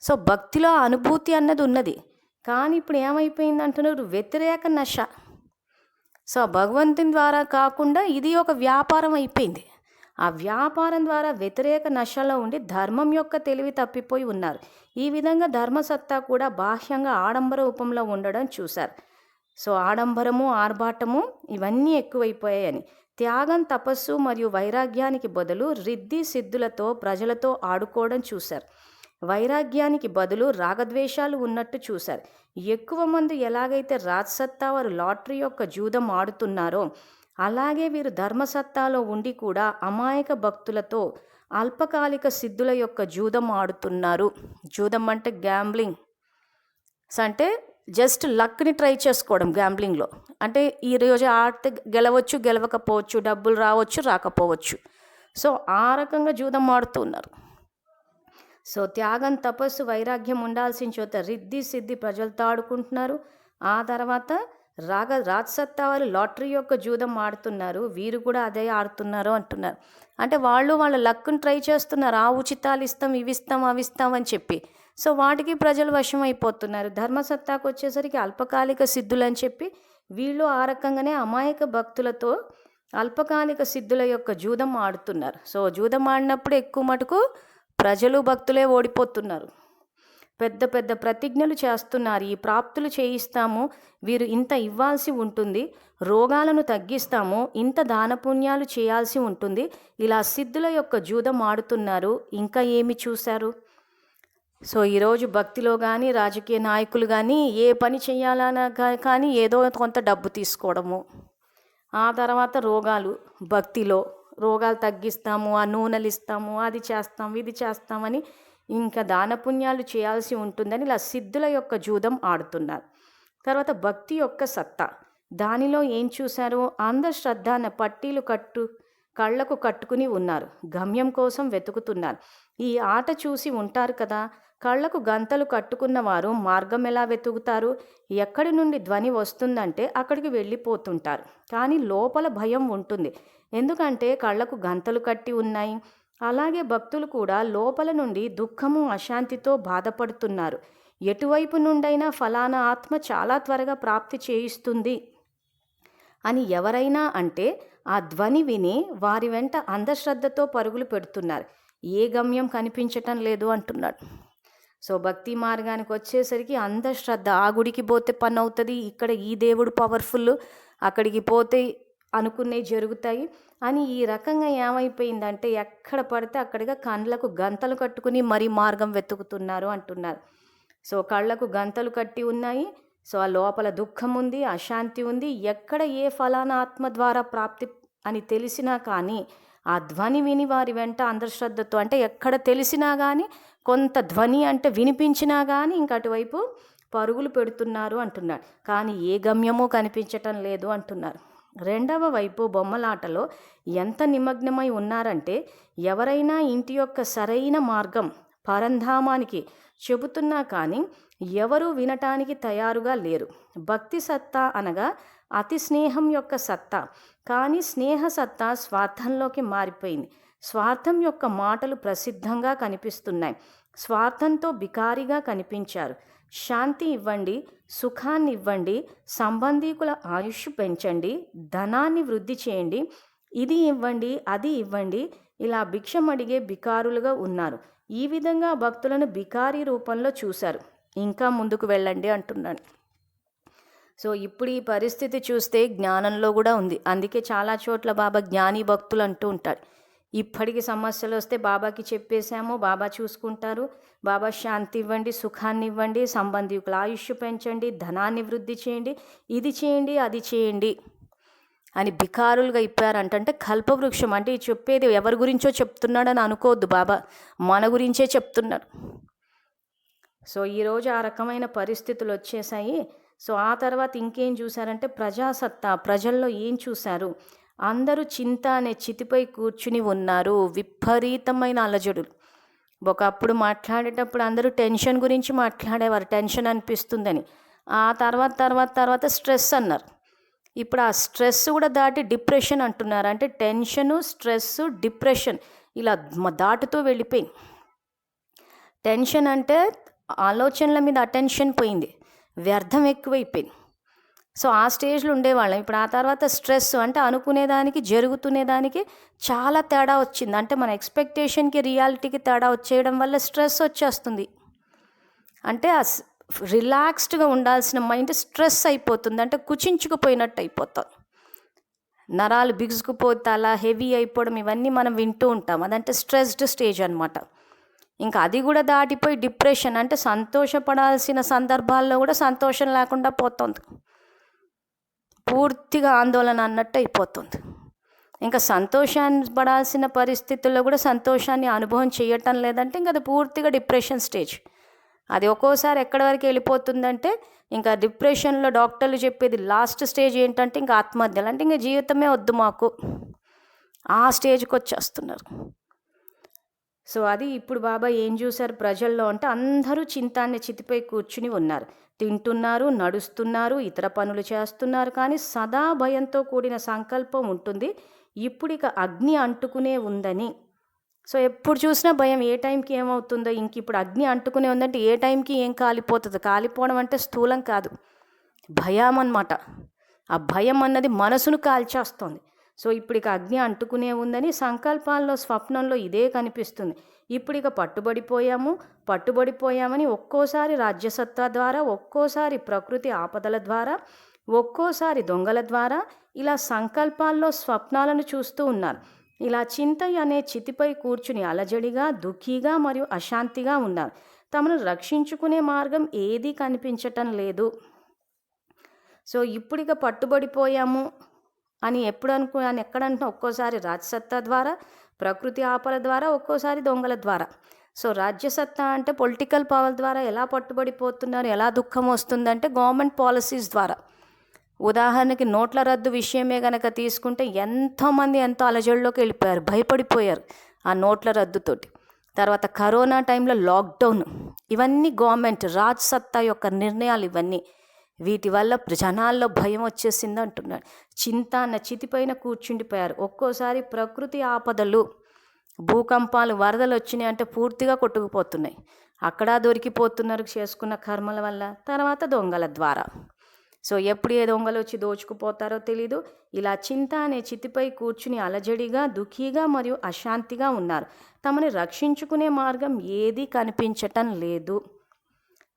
సో భక్తిలో అనుభూతి అన్నది ఉన్నది. కానీ ఇప్పుడు ఏమైపోయింది అంటున్నారు? వ్యతిరేక నశ. సో భగవంతుని ద్వారా కాకుండా ఇది ఒక వ్యాపారం అయిపోయింది. ఆ వ్యాపారం ద్వారా వ్యతిరేక నశలో ఉండి ధర్మం యొక్క తెలివి తప్పిపోయి ఉన్నారు. ఈ విధంగా ధర్మసత్తా కూడా బాహ్యంగా ఆడంబర రూపంలో ఉండడం చూశారు. సో ఆడంబరము, ఆర్భాటము ఇవన్నీ ఎక్కువైపోయాయని. త్యాగం, తపస్సు మరియు వైరాగ్యానికి బదులు రిద్ధి సిద్ధులతో ప్రజలతో ఆడుకోవడం చూశారు. వైరాగ్యానికి బదులు రాగద్వేషాలు ఉన్నట్టు చూశారు. ఎక్కువ మంది ఎలాగైతే రాజసత్తా వారు లాటరీ యొక్క జూదం ఆడుతున్నారో అలాగే వీరు ధర్మసత్తాలో ఉండి కూడా అమాయక భక్తులతో అల్పకాలిక సిద్ధుల యొక్క జూదం ఆడుతున్నారు. జూదం అంటే గ్యాంబ్లింగ్ అంటే జస్ట్ లక్ని ట్రై చేసుకోవడం. గ్యాంబ్లింగ్లో అంటే ఈరోజు ఆడితే గెలవచ్చు, గెలవకపోవచ్చు, డబ్బులు రావచ్చు, రాకపోవచ్చు. సో ఆ రకంగా జూదం ఆడుతున్నారు. సో త్యాగం, తపస్సు, వైరాగ్యం ఉండాల్సిన చోట రిద్ధి సిద్ధి ప్రజలతో ఆడుకుంటున్నారు. ఆ తర్వాత రాజసత్తా వారు లాటరీ యొక్క జూదం ఆడుతున్నారు. వీరు కూడా అదే ఆడుతున్నారు అంటున్నారు. అంటే వాళ్ళు వాళ్ళ లక్ను ట్రై చేస్తున్నారు. ఆ ఉచితాలు ఇస్తాం, ఇవి ఇస్తాం, అవి ఇస్తాం అని చెప్పి. సో వాటికి ప్రజలు వశం అయిపోతున్నారు. ధర్మసత్తాకు వచ్చేసరికి అల్పకాలిక సిద్ధులు అని చెప్పి వీళ్ళు ఆ రకంగానే అమాయక భక్తులతో అల్పకాలిక సిద్ధుల యొక్క జూదం ఆడుతున్నారు. సో జూదం ఆడినప్పుడు ఎక్కువ మటుకు ప్రజలు భక్తులే ఓడిపోతున్నారు. పెద్ద పెద్ద ప్రతిజ్ఞలు చేస్తున్నారు. ఈ ప్రాప్తులు చేయిస్తాము, వీరు ఇంత ఇవ్వాల్సి ఉంటుంది, రోగాలను తగ్గిస్తాము, ఇంత దానపుణ్యాలు చేయాల్సి ఉంటుంది. ఇలా సిద్ధుల యొక్క జూదం ఆడుతున్నారు. ఇంకా ఏమి చూశారు? సో ఈరోజు భక్తిలో కానీ రాజకీయ నాయకులు కానీ ఏ పని చేయాలన్నా కానీ ఏదో కొంత డబ్బు తీసుకోవడము. ఆ తర్వాత రోగాలు, భక్తిలో రోగాలు తగ్గిస్తాము, ఆ నూనెలు ఇస్తాము, అది చేస్తాం, ఇది చేస్తామని ఇంకా దానపుణ్యాలు చేయాల్సి ఉంటుందని ఇలా సిద్ధుల యొక్క జూదం ఆడుతున్నారు. తర్వాత భక్తి యొక్క సత్తా, దానిలో ఏం చూశారు? అంధశ్రద్ధ అన్న పట్టీలు కళ్ళకు కట్టుకుని ఉన్నారు. గమ్యం కోసం వెతుకుతున్నారు. ఈ ఆట చూసి ఉంటారు కదా. కళ్ళకు గంతలు కట్టుకున్న వారు మార్గం ఎలా వెతుకుతారు? ఎక్కడి నుండి ధ్వని వస్తుందంటే అక్కడికి వెళ్ళిపోతుంటారు. కానీ లోపల భయం ఉంటుంది. ఎందుకంటే కళ్ళకు గంతలు కట్టి ఉన్నాయి. అలాగే భక్తులు కూడా లోపల నుండి దుఃఖము, అశాంతితో బాధపడుతున్నారు. ఎటువైపు నుండైనా ఫలానా ఆత్మ చాలా త్వరగా ప్రాప్తి చేయిస్తుంది అని ఎవరైనా అంటే ఆ ధ్వని విని వారి వెంట అంధశ్రద్ధతో పరుగులు పెడుతున్నారు. ఏ గమ్యం కనిపించటం లేదు అంటున్నాడు. సో భక్తి మార్గానికి వచ్చేసరికి అంధశ్రద్ధ. ఆ గుడికి పోతే పని అవుతుంది, ఇక్కడ ఈ దేవుడు పవర్ఫుల్, అక్కడికి పోతే అనుకునేవి జరుగుతాయి అని ఈ రకంగా ఏమైపోయిందంటే ఎక్కడ పడితే అక్కడిగా కళ్ళకు గంతలు కట్టుకుని మరీ మార్గం వెతుకుతున్నారు అంటున్నారు. సో కళ్ళకు గంతలు కట్టి ఉన్నాయి. సో ఆ లోపల దుఃఖం ఉంది, అశాంతి ఉంది. ఎక్కడ ఏ ఫలానా ఆత్మ ద్వారా ప్రాప్తి అని తెలిసినా కానీ ఆ ధ్వని విని వారి వెంట అంధశ్రద్ధతో అంటే ఎక్కడ తెలిసినా కానీ కొంత ధ్వని అంటే వినిపించినా కానీ ఇంక అటువైపు పరుగులు పెడుతున్నారు అంటున్నాడు. కానీ ఏ గమ్యమో కనిపించటం లేదు అంటున్నారు. రెండవ వైపు బొమ్మలాటలో ఎంత నిమగ్నమై ఉన్నారంటే ఎవరైనా ఇంటి యొక్క సరైన మార్గం పరంధామానికి చెబుతున్నా కానీ ఎవరూ వినటానికి తయారుగా లేరు. భక్తి సత్తా అనగా అతి స్నేహం యొక్క సత్తా. కానీ స్నేహ సత్తా స్వార్థంలోకి మారిపోయింది. స్వార్థం యొక్క మాటలు ప్రసిద్ధంగా కనిపిస్తున్నాయి. స్వార్థంతో బికారిగా కనిపించారు. శాంతి ఇవ్వండి, సుఖాన్ని ఇవ్వండి, సంబంధీకుల ఆయుష్ పెంచండి, ధనాన్ని వృద్ధి చేయండి, ఇది ఇవ్వండి, అది ఇవ్వండి, ఇలా భిక్షం అడిగే బికారులుగా ఉన్నారు. ఈ విధంగా భక్తులను బికారి రూపంలో చూశారు. ఇంకా ముందుకు వెళ్ళండి అంటున్నాను. సో ఇప్పుడు ఈ పరిస్థితి చూస్తే జ్ఞానంలో కూడా ఉంది. అందుకే చాలా చోట్ల బాబా జ్ఞాని భక్తులు అంటూ ఉంటాడు. ఇప్పటికి సమస్యలు వస్తే బాబాకి చెప్పేశాము, బాబా చూసుకుంటారు, బాబా శాంతి ఇవ్వండి, సుఖాన్ని ఇవ్వండి, సంబంధీకుల ఆయుష్ పెంచండి, ధనాన్ని వృద్ధి చేయండి, ఇది చేయండి, అది చేయండి అని బికారులుగా ఇప్పారంటే కల్పవృక్షం అంటే ఈ చెప్పేది ఎవరి గురించో చెప్తున్నాడని అనుకోవద్దు, బాబా మన గురించే చెప్తున్నాడు. సో ఈరోజు ఆ రకమైన పరిస్థితులు వచ్చేసాయి. సో ఆ తర్వాత ఇంకేం చూశారంటే ప్రజాసత్తా, ప్రజల్లో ఏం చూశారు? అందరూ చింత అనే చితిపై కూర్చుని ఉన్నారు. విపరీతమైన అలజడులు. ఒకప్పుడు మాట్లాడేటప్పుడు అందరూ టెన్షన్ గురించి మాట్లాడేవారు, టెన్షన్ అనిపిస్తుందని. ఆ తర్వాత స్ట్రెస్ అన్నారు. ఇప్పుడు ఆ స్ట్రెస్ కూడా దాటి డిప్రెషన్ అంటున్నారు. అంటే టెన్షను, స్ట్రెస్, డిప్రెషన్ ఇలా దాటుతూ వెళ్ళిపోయింది. టెన్షన్ అంటే ఆలోచనల మీద అటెన్షన్ పోయింది, వ్యర్థం ఎక్కువైపోయింది. సో ఆ స్టేజ్లో ఉండేవాళ్ళం. ఇప్పుడు ఆ తర్వాత స్ట్రెస్ అంటే అనుకునేదానికి జరుగుతునేదానికి చాలా తేడా వచ్చింది. అంటే మన ఎక్స్పెక్టేషన్కి రియాలిటీకి తేడా వచ్చేయడం వల్ల స్ట్రెస్ వచ్చేస్తుంది. అంటే ఆ రిలాక్స్డ్గా ఉండాల్సిన మైండ్ స్ట్రెస్ అయిపోతుంది, అంటే కుచించుకుపోయినట్టు అయిపోతుంది. నరాలు బిగుసుకుపోతే అలా హెవీ అయిపోవడం ఇవన్నీ మనం వింటూ ఉంటాం. అదంటే స్ట్రెస్డ్ స్టేజ్ అనమాట. ఇంకా అది కూడా దాటిపోయి డిప్రెషన్ అంటే సంతోషపడాల్సిన సందర్భాల్లో కూడా సంతోషం లేకుండా పోతుంది, పూర్తిగా ఆందోళన అన్నట్టు అయిపోతుంది. ఇంకా సంతోషాన్ని పడాల్సిన పరిస్థితుల్లో కూడా సంతోషాన్ని అనుభవం చేయటం లేదంటే ఇంకా అది పూర్తిగా డిప్రెషన్ స్టేజ్. అది ఒక్కోసారి ఎక్కడి వరకు వెళ్ళిపోతుందంటే ఇంకా డిప్రెషన్లో డాక్టర్లు చెప్పేది లాస్ట్ స్టేజ్ ఏంటంటే ఇంకా ఆత్మహత్యలు, అంటే ఇంకా జీవితమే వద్దు మాకు, ఆ స్టేజ్కి వచ్చేస్తున్నారు. సో అది ఇప్పుడు బాబా ఏం చూశారు ప్రజల్లో అంటే అందరూ చింతాన్ని చితిపై కూర్చుని ఉన్నారు. తింటున్నారు, నడుస్తున్నారు, ఇతర పనులు చేస్తున్నారు, కానీ సదా భయంతో కూడిన సంకల్పం ఉంటుంది. ఇప్పుడు ఇక అగ్ని అంటుకునే ఉందని. సో ఎప్పుడు చూసినా భయం, ఏ టైంకి ఏమవుతుందో. ఇంక ఇప్పుడు అగ్ని అంటుకునే ఉందంటే ఏ టైంకి ఏం కాలిపోతుందో. కాలిపోవడం అంటే స్థూలం కాదు, భయం అన్నమాట. ఆ భయం అన్నది మనసును కాల్చేస్తుంది. సో ఇప్పుడు ఇక అగ్ని అంటుకునే ఉందని సంకల్పాల్లో, స్వప్నంలో ఇదే కనిపిస్తుంది. ఇప్పుడు ఇక పట్టుబడిపోయామని ఒక్కోసారి రాజ్యసత్తా ద్వారా, ఒక్కోసారి ప్రకృతి ఆపదల ద్వారా, ఒక్కోసారి దొంగల ద్వారా ఇలా సంకల్పాల్లో స్వప్నాలను చూస్తూ ఉన్నారు. ఇలా చింత అనే చితిపై కూర్చుని అలజడిగా, దుఃఖీగా మరియు అశాంతిగా ఉన్నారు. తమను రక్షించుకునే మార్గం ఏదీ కనిపించటం లేదు. సో ఇప్పుడు ఇక పట్టుబడిపోయాము అని ఎక్కడంటే ఒక్కోసారి రాజ్యసత్తా ద్వారా, ప్రకృతి ఆపల ద్వారా, ఒక్కోసారి దొంగల ద్వారా. సో రాజ్యసత్తా అంటే పొలిటికల్ పవర్ ద్వారా ఎలా పట్టుబడిపోతున్నారు, ఎలా దుఃఖం వస్తుందంటే గవర్నమెంట్ పాలసీస్ ద్వారా. ఉదాహరణకి నోట్ల రద్దు విషయమే కనుక తీసుకుంటే ఎంతోమంది ఎంతో అలజడిలోకి వెళ్ళిపోయారు, భయపడిపోయారు ఆ నోట్ల రద్దుతోటి. తర్వాత కరోనా టైంలో లాక్డౌన్, ఇవన్నీ గవర్నమెంట్ రాజ్యసత్తా యొక్క నిర్ణయాలు ఇవన్నీ. వీటి వల్ల జనాల్లో భయం వచ్చేసింది అంటున్నాడు. చింత అన్న చితిపైన కూర్చుండిపోయారు. ఒక్కోసారి ప్రకృతి ఆపదలు, భూకంపాలు, వరదలు వచ్చినాయి అంటే పూర్తిగా కొట్టుకుపోతున్నాయి. అక్కడ దొరికిపోతున్నారు చేసుకున్న కర్మల వల్ల. తర్వాత దొంగల ద్వారా. సో ఎప్పుడు ఏ దొంగలు వచ్చి దోచుకుపోతారో తెలీదు. ఇలా చింత అనే చితిపై కూర్చుని అలజడిగా, దుఃఖీగా మరియు అశాంతిగా ఉన్నారు. తమని రక్షించుకునే మార్గం ఏదీ కనిపించటం లేదు.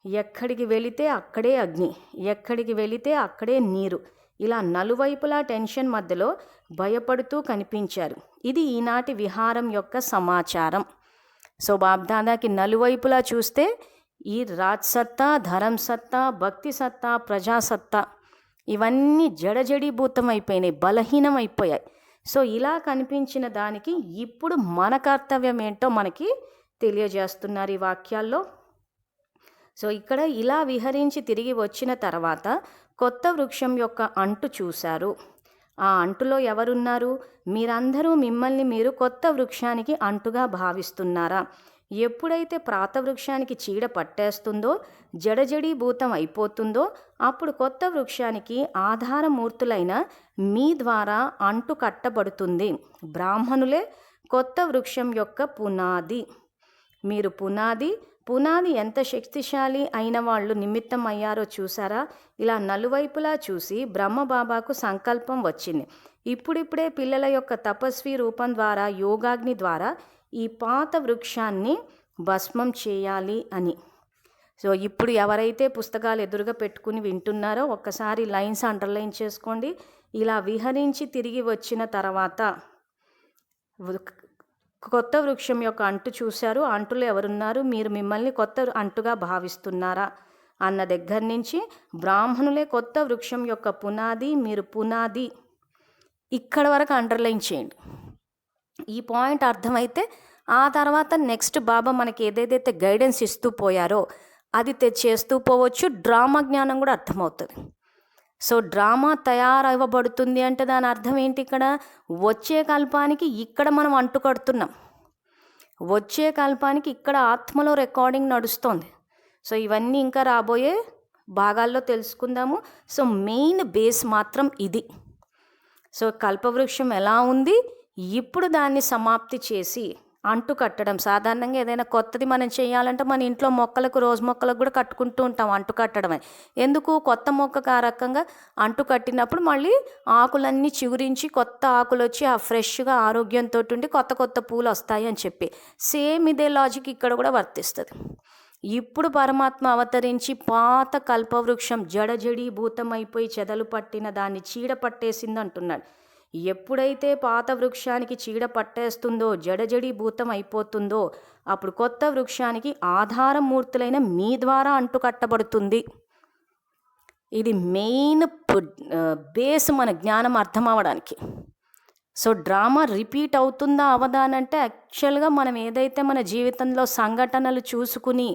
ఎక్కడికి వెళితే అక్కడే అగ్ని, ఎక్కడికి వెళితే అక్కడే నీరు. ఇలా నలువైపులా టెన్షన్ మధ్యలో భయపడుతూ కనిపించారు. ఇది ఈనాటి విహారం యొక్క సమాచారం. సో బాబ్దాదాకి నలువైపులా చూస్తే ఈ రాజ్సత్తా, ధర్మసత్తా, భక్తి సత్తా, ప్రజాసత్తా ఇవన్నీ జడజడీభూతం అయిపోయినాయి, బలహీనం అయిపోయాయి. సో ఇలా కనిపించిన దానికి ఇప్పుడు మన కర్తవ్యం ఏంటో మనకి తెలియజేస్తున్నారు ఈ వాక్యాల్లో. సో ఇక్కడ ఇలా విహరించి తిరిగి వచ్చిన తర్వాత కొత్త వృక్షం యొక్క అంటు చూశారు. ఆ అంటులో ఎవరున్నారు? మీరందరూ మిమ్మల్ని మీరు కొత్త వృక్షానికి అంటుగా భావిస్తున్నారా? ఎప్పుడైతే ప్రాతవృక్షానికి చీడ పట్టేస్తుందో, జడజడీభూతం అయిపోతుందో, అప్పుడు కొత్త వృక్షానికి ఆధారమూర్తులైన మీ ద్వారా అంటు కట్టబడుతుంది. బ్రాహ్మణులే కొత్త వృక్షం యొక్క పునాది. మీరు పునాది ఎంత శక్తిశాలి అయిన వాళ్ళు నిమిత్తం అయ్యారో చూసారా. ఇలా నలువైపులా చూసి బ్రహ్మబాబాకు సంకల్పం వచ్చింది. ఇప్పుడిప్పుడే పిల్లల యొక్క తపస్వి రూపం ద్వారా, యోగాగ్ని ద్వారా ఈ పాత వృక్షాన్ని భస్మం చేయాలి అని. సో ఇప్పుడు ఎవరైతే పుస్తకాలు ఎదురుగా పెట్టుకుని వింటున్నారో ఒక్కసారి లైన్స్ అండర్లైన్ చేసుకోండి. ఇలా విహరించి తిరిగి వచ్చిన తర్వాత కొత్త వృక్షం యొక్క అంటు చూశారు, అంటులో ఎవరున్నారు, మీరు మిమ్మల్ని కొత్త అంటుగా భావిస్తున్నారా అన్న దగ్గర నుంచి బ్రాహ్మణులే కొత్త వృక్షం యొక్క పునాది, మీరు పునాది, ఇక్కడ వరకు అండర్లైన్ చేయండి. ఈ పాయింట్ అర్థమైతే ఆ తర్వాత నెక్స్ట్ బాబా మనకి ఏదేదైతే గైడెన్స్ ఇస్తూ పోయారో అది చేస్తూ పోవచ్చు. డ్రామా జ్ఞానం కూడా అర్థమవుతుంది. సో డ్రామా తయారవ్వబడుతుంది అంటే దాని అర్థం ఏంటి? ఇక్కడ వచ్చే కల్పానికి ఇక్కడ మనం అంటు కడుతున్నాం, వచ్చే కల్పానికి ఇక్కడ ఆత్మలో రికార్డింగ్ నడుస్తుంది. సో ఇవన్నీ ఇంకా రాబోయే భాగాల్లో తెలుసుకుందాము. సో మెయిన్ బేస్ మాత్రం ఇది. సో కల్పవృక్షం ఎలా ఉంది, ఇప్పుడు దాన్ని సమాప్తి చేసి అంటు కట్టడం. సాధారణంగా ఏదైనా కొత్తది మనం చేయాలంటే మన ఇంట్లో మొక్కలకు, రోజు మొక్కలకు కూడా కట్టుకుంటూ ఉంటాం అంటు కట్టడమే. ఎందుకు? కొత్త మొక్కకు ఆ రకంగా అంటు కట్టినప్పుడు మళ్ళీ ఆకులన్నీ చిగురించి కొత్త ఆకులు వచ్చి ఆ ఫ్రెష్గా ఆరోగ్యంతో ఉండి కొత్త కొత్త పూలు వస్తాయి అని చెప్పి సేమ్ ఇదే లాజిక్ ఇక్కడ కూడా వర్తిస్తుంది. ఇప్పుడు పరమాత్మ అవతరించి పాత కల్పవృక్షం జడజడీభూతమైపోయి చెదలు పట్టిన దాన్ని చీడ పట్టేసింది అంటున్నాడు. ఎప్పుడైతే పాత వృక్షానికి చీడ పట్టేస్తుందో, జడజడీభూతం అయిపోతుందో, అప్పుడు కొత్త వృక్షానికి ఆధార మూర్తులైన మీ ద్వారా అంటు కట్టబడుతుంది. ఇది మెయిన్ బేస్ మన జ్ఞానం అర్థం అవ్వడానికి. సో డ్రామా రిపీట్ అవుతుందా అవదానంటే యాక్చువల్గా మనం ఏదైతే మన జీవితంలో సంఘటనలు చూసుకుని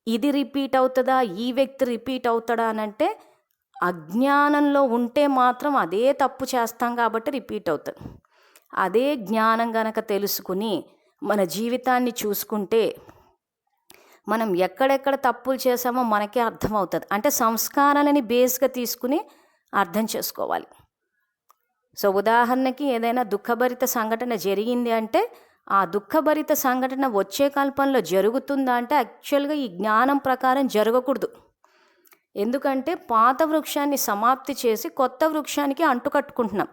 ఇది రిపీట్ అవుతుందా, ఈ వ్యక్తి రిపీట్ అవుతాడా అనంటే అజ్ఞానంలో ఉంటే మాత్రం అదే తప్పు చేస్తాం కాబట్టి రిపీట్ అవుతుంది. అదే జ్ఞానం గనక తెలుసుకుని మన జీవితాన్ని చూసుకుంటే మనం ఎక్కడెక్కడ తప్పులు చేసామో మనకే అర్థమవుతుంది. అంటే సంస్కారాలని బేస్గా తీసుకుని అర్థం చేసుకోవాలి. సో ఉదాహరణకి ఏదైనా దుఃఖభరిత సంఘటన జరిగింది అంటే ఆ దుఃఖభరిత సంఘటన వచ్చే కల్పంలో జరుగుతుందా అంటే యాక్చువల్గా ఈ జ్ఞానం ప్రకారం జరగకూడదు. ఎందుకంటే పాత వృక్షాన్ని సమాప్తి చేసి కొత్త వృక్షానికి అంటు కట్టుకుంటున్నాం.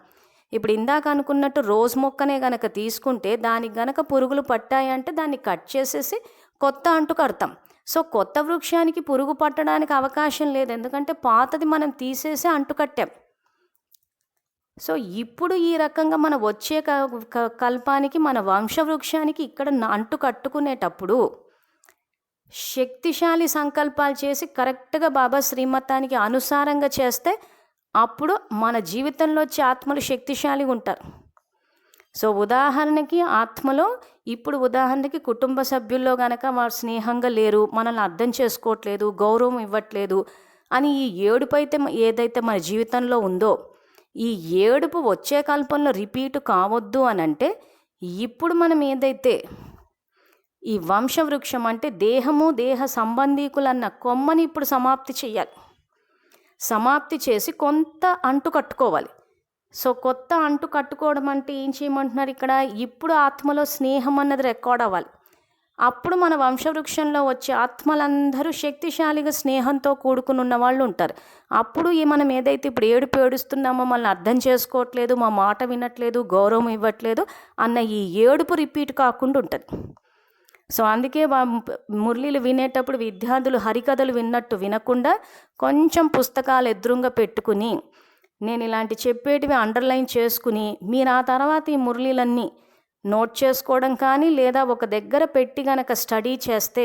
ఇప్పుడు ఇందాక అనుకున్నట్టు రోజ్ మొక్కనే గనక తీసుకుంటే దానికి గనక పురుగులు పట్టాయంటే దాన్ని కట్ చేసేసి కొత్త అంటు కడతాం. సో కొత్త వృక్షానికి పురుగు పట్టడానికి అవకాశం లేదు, ఎందుకంటే పాతది మనం తీసేసి అంటు కట్టాం. సో ఇప్పుడు ఈ రకంగా మన వచ్చే కల్పానికి మన వంశవృక్షానికి ఇక్కడ అంటు కట్టుకునేటప్పుడు శక్తిశాలి సంకల్పాలు చేసి కరెక్ట్గా బాబా శ్రీమతానికి అనుసారంగా చేస్తే అప్పుడు మన జీవితంలో వచ్చే ఆత్మలు శక్తిశాలిగా ఉంటారు. సో ఉదాహరణకి ఆత్మలో ఇప్పుడు ఉదాహరణకి కుటుంబ సభ్యుల్లో కనుక వారు స్నేహంగా లేరు, మనల్ని అర్థం చేసుకోవట్లేదు, గౌరవం ఇవ్వట్లేదు అని ఈ ఏడుపు అయితే ఏదైతే మన జీవితంలో ఉందో ఈ ఏడుపు వచ్చే కల్పంలో రిపీట్ కావద్దు అని అంటే ఇప్పుడు మనం ఏదైతే ఈ వంశవృక్షం అంటే దేహము, దేహ సంబంధీకులన్న కొమ్మని ఇప్పుడు సమాప్తి చేయాలి. సమాప్తి చేసి కొంత అంటు కట్టుకోవాలి. సో కొత్త అంటు కట్టుకోవడం అంటే ఏం చేయమంటున్నారు ఇక్కడ? ఇప్పుడు ఆత్మలో స్నేహం అన్నది రికార్డ్ అవ్వాలి. అప్పుడు మన వంశవృక్షంలో వచ్చే ఆత్మలందరూ శక్తిశాలిగా స్నేహంతో కూడుకుని ఉన్న వాళ్ళు ఉంటారు. అప్పుడు మనం ఏదైతే ఇప్పుడు ఏడుస్తున్నామో, మనల్ని అర్థం చేసుకోవట్లేదు, మా మాట వినట్లేదు, గౌరవం ఇవ్వట్లేదు అన్న ఈ ఏడుపు రిపీట్ కాకుండా ఉంటుంది. సో అందుకే మురళీలు వినేటప్పుడు విద్యార్థులు హరికథలు విన్నట్టు వినకుండా కొంచెం పుస్తకాలు ఎదురుగా పెట్టుకుని నేను ఇలాంటి చెప్పేటివి అండర్లైన్ చేసుకుని మీరు ఆ తర్వాత ఈ మురళీలన్నీ నోట్ చేసుకోవడం కానీ లేదా ఒక దగ్గర పెట్టి గనక స్టడీ చేస్తే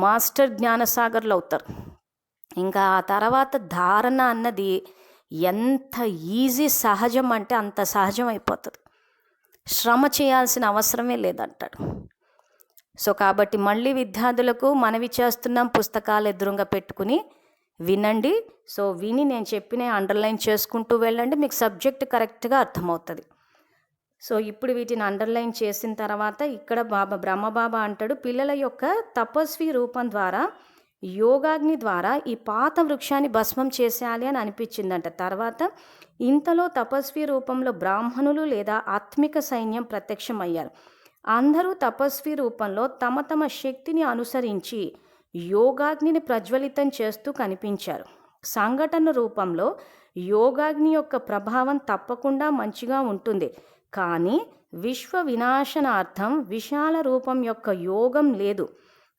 మాస్టర్ జ్ఞానసాగర్లు అవుతారు. ఇంకా ఆ తర్వాత ధారణ అన్నది ఎంత ఈజీ, సహజం అంటే అంత సహజం అయిపోతుంది. శ్రమ చేయాల్సిన అవసరమే లేదంటాడు. సో కాబట్టి మళ్ళీ విద్యార్థులకు మనవి చేస్తున్నాం, పుస్తకాలు ఎదురుగా పెట్టుకుని వినండి. సో విని నేను చెప్పిన అండర్లైన్ చేసుకుంటూ వెళ్ళండి, మీకు సబ్జెక్ట్ కరెక్ట్గా అర్థమవుతుంది. సో ఇప్పుడు వీటిని అండర్లైన్ చేసిన తర్వాత ఇక్కడ బ్రహ్మబాబా అంటాడు, పిల్లల యొక్క తపస్వి రూపం ద్వారా, యోగాగ్ని ద్వారా ఈ పాత వృక్షాన్ని భస్మం చేసేయాలి అని అనిపించిందంట. తర్వాత ఇంతలో తపస్వి రూపంలో బ్రాహ్మణులు లేదా ఆత్మిక సైన్యం ప్రత్యక్షమయ్యారు. అందరూ తపస్వి రూపంలో తమ తమ శక్తిని అనుసరించి యోగాగ్నిని ప్రజ్వలితం చేస్తూ కనిపించారు. సంఘటన రూపంలో యోగాగ్ని యొక్క ప్రభావం తప్పకుండా మంచిగా ఉంటుంది, కానీ విశ్వ వినాశనార్థం విశాల రూపం యొక్క యోగం లేదు.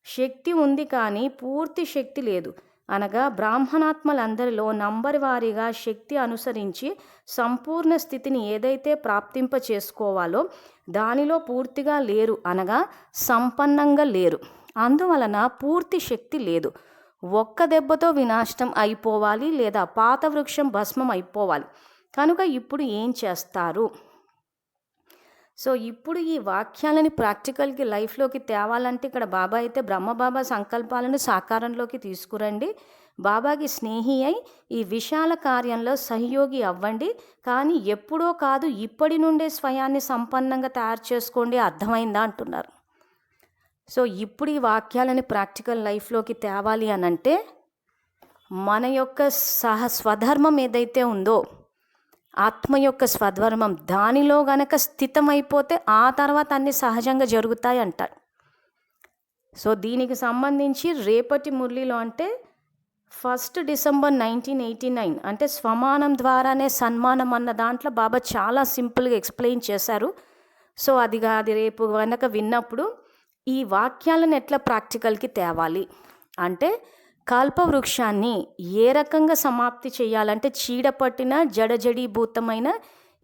శక్తి ఉంది కానీ పూర్తి శక్తి లేదు. అనగా బ్రాహ్మణాత్మలందరిలో నంబర్ వారీగా శక్తి అనుసరించి సంపూర్ణ స్థితిని ఏదైతే ప్రాప్తింప చేసుకోవాలో దానిలో పూర్తిగా లేరు, అనగా సంపన్నంగా లేరు. అందువలన పూర్తి శక్తి లేదు. ఒక్క దెబ్బతో వినాశనం అయిపోవాలి లేదా పాత వృక్షం భస్మం అయిపోవాలి. కనుక ఇప్పుడు ఏం చేస్తారు? సో ఇప్పుడు ఈ వాక్యాలని ప్రాక్టికల్కి లైఫ్లోకి తేవాలంటే ఇక్కడ బాబా అయితే బ్రహ్మబాబా సంకల్పాలను సాకారంలోకి తీసుకురండి, బాబాకి స్నేహి అయి ఈ విశాల కార్యంలో సహయోగి అవ్వండి, కానీ ఎప్పుడో కాదు ఇప్పటి నుండే స్వయాన్ని సంపన్నంగా తయారు చేసుకోండి, అర్థమైందా అంటున్నారు. సో ఇప్పుడు ఈ వాక్యాలని ప్రాక్టికల్ లైఫ్లోకి తేవాలి అనంటే మన యొక్క స్వధర్మం ఏదైతే ఉందో, ఆత్మ యొక్క స్వధర్మం, దానిలో గనక స్థితమైపోతే ఆ తర్వాత అన్ని సహజంగా జరుగుతాయి అంటారు. సో దీనికి సంబంధించి రేపటి మురళిలో అంటే 1 డిసెంబర్ 1989 అంటే స్వమానం ద్వారానే సన్మానం అన్న దాంట్లో బాబా చాలా సింపుల్గా ఎక్స్ప్లెయిన్ చేశారు. సో అది రేపు కనుక విన్నప్పుడు ఈ వాక్యాలను ఎట్లా ప్రాక్టికల్కి తేవాలి అంటే, కల్పవృక్షాన్ని ఏ రకంగా సమాప్తి చేయాలంటే చీడపట్టిన జడజడీభూతమైన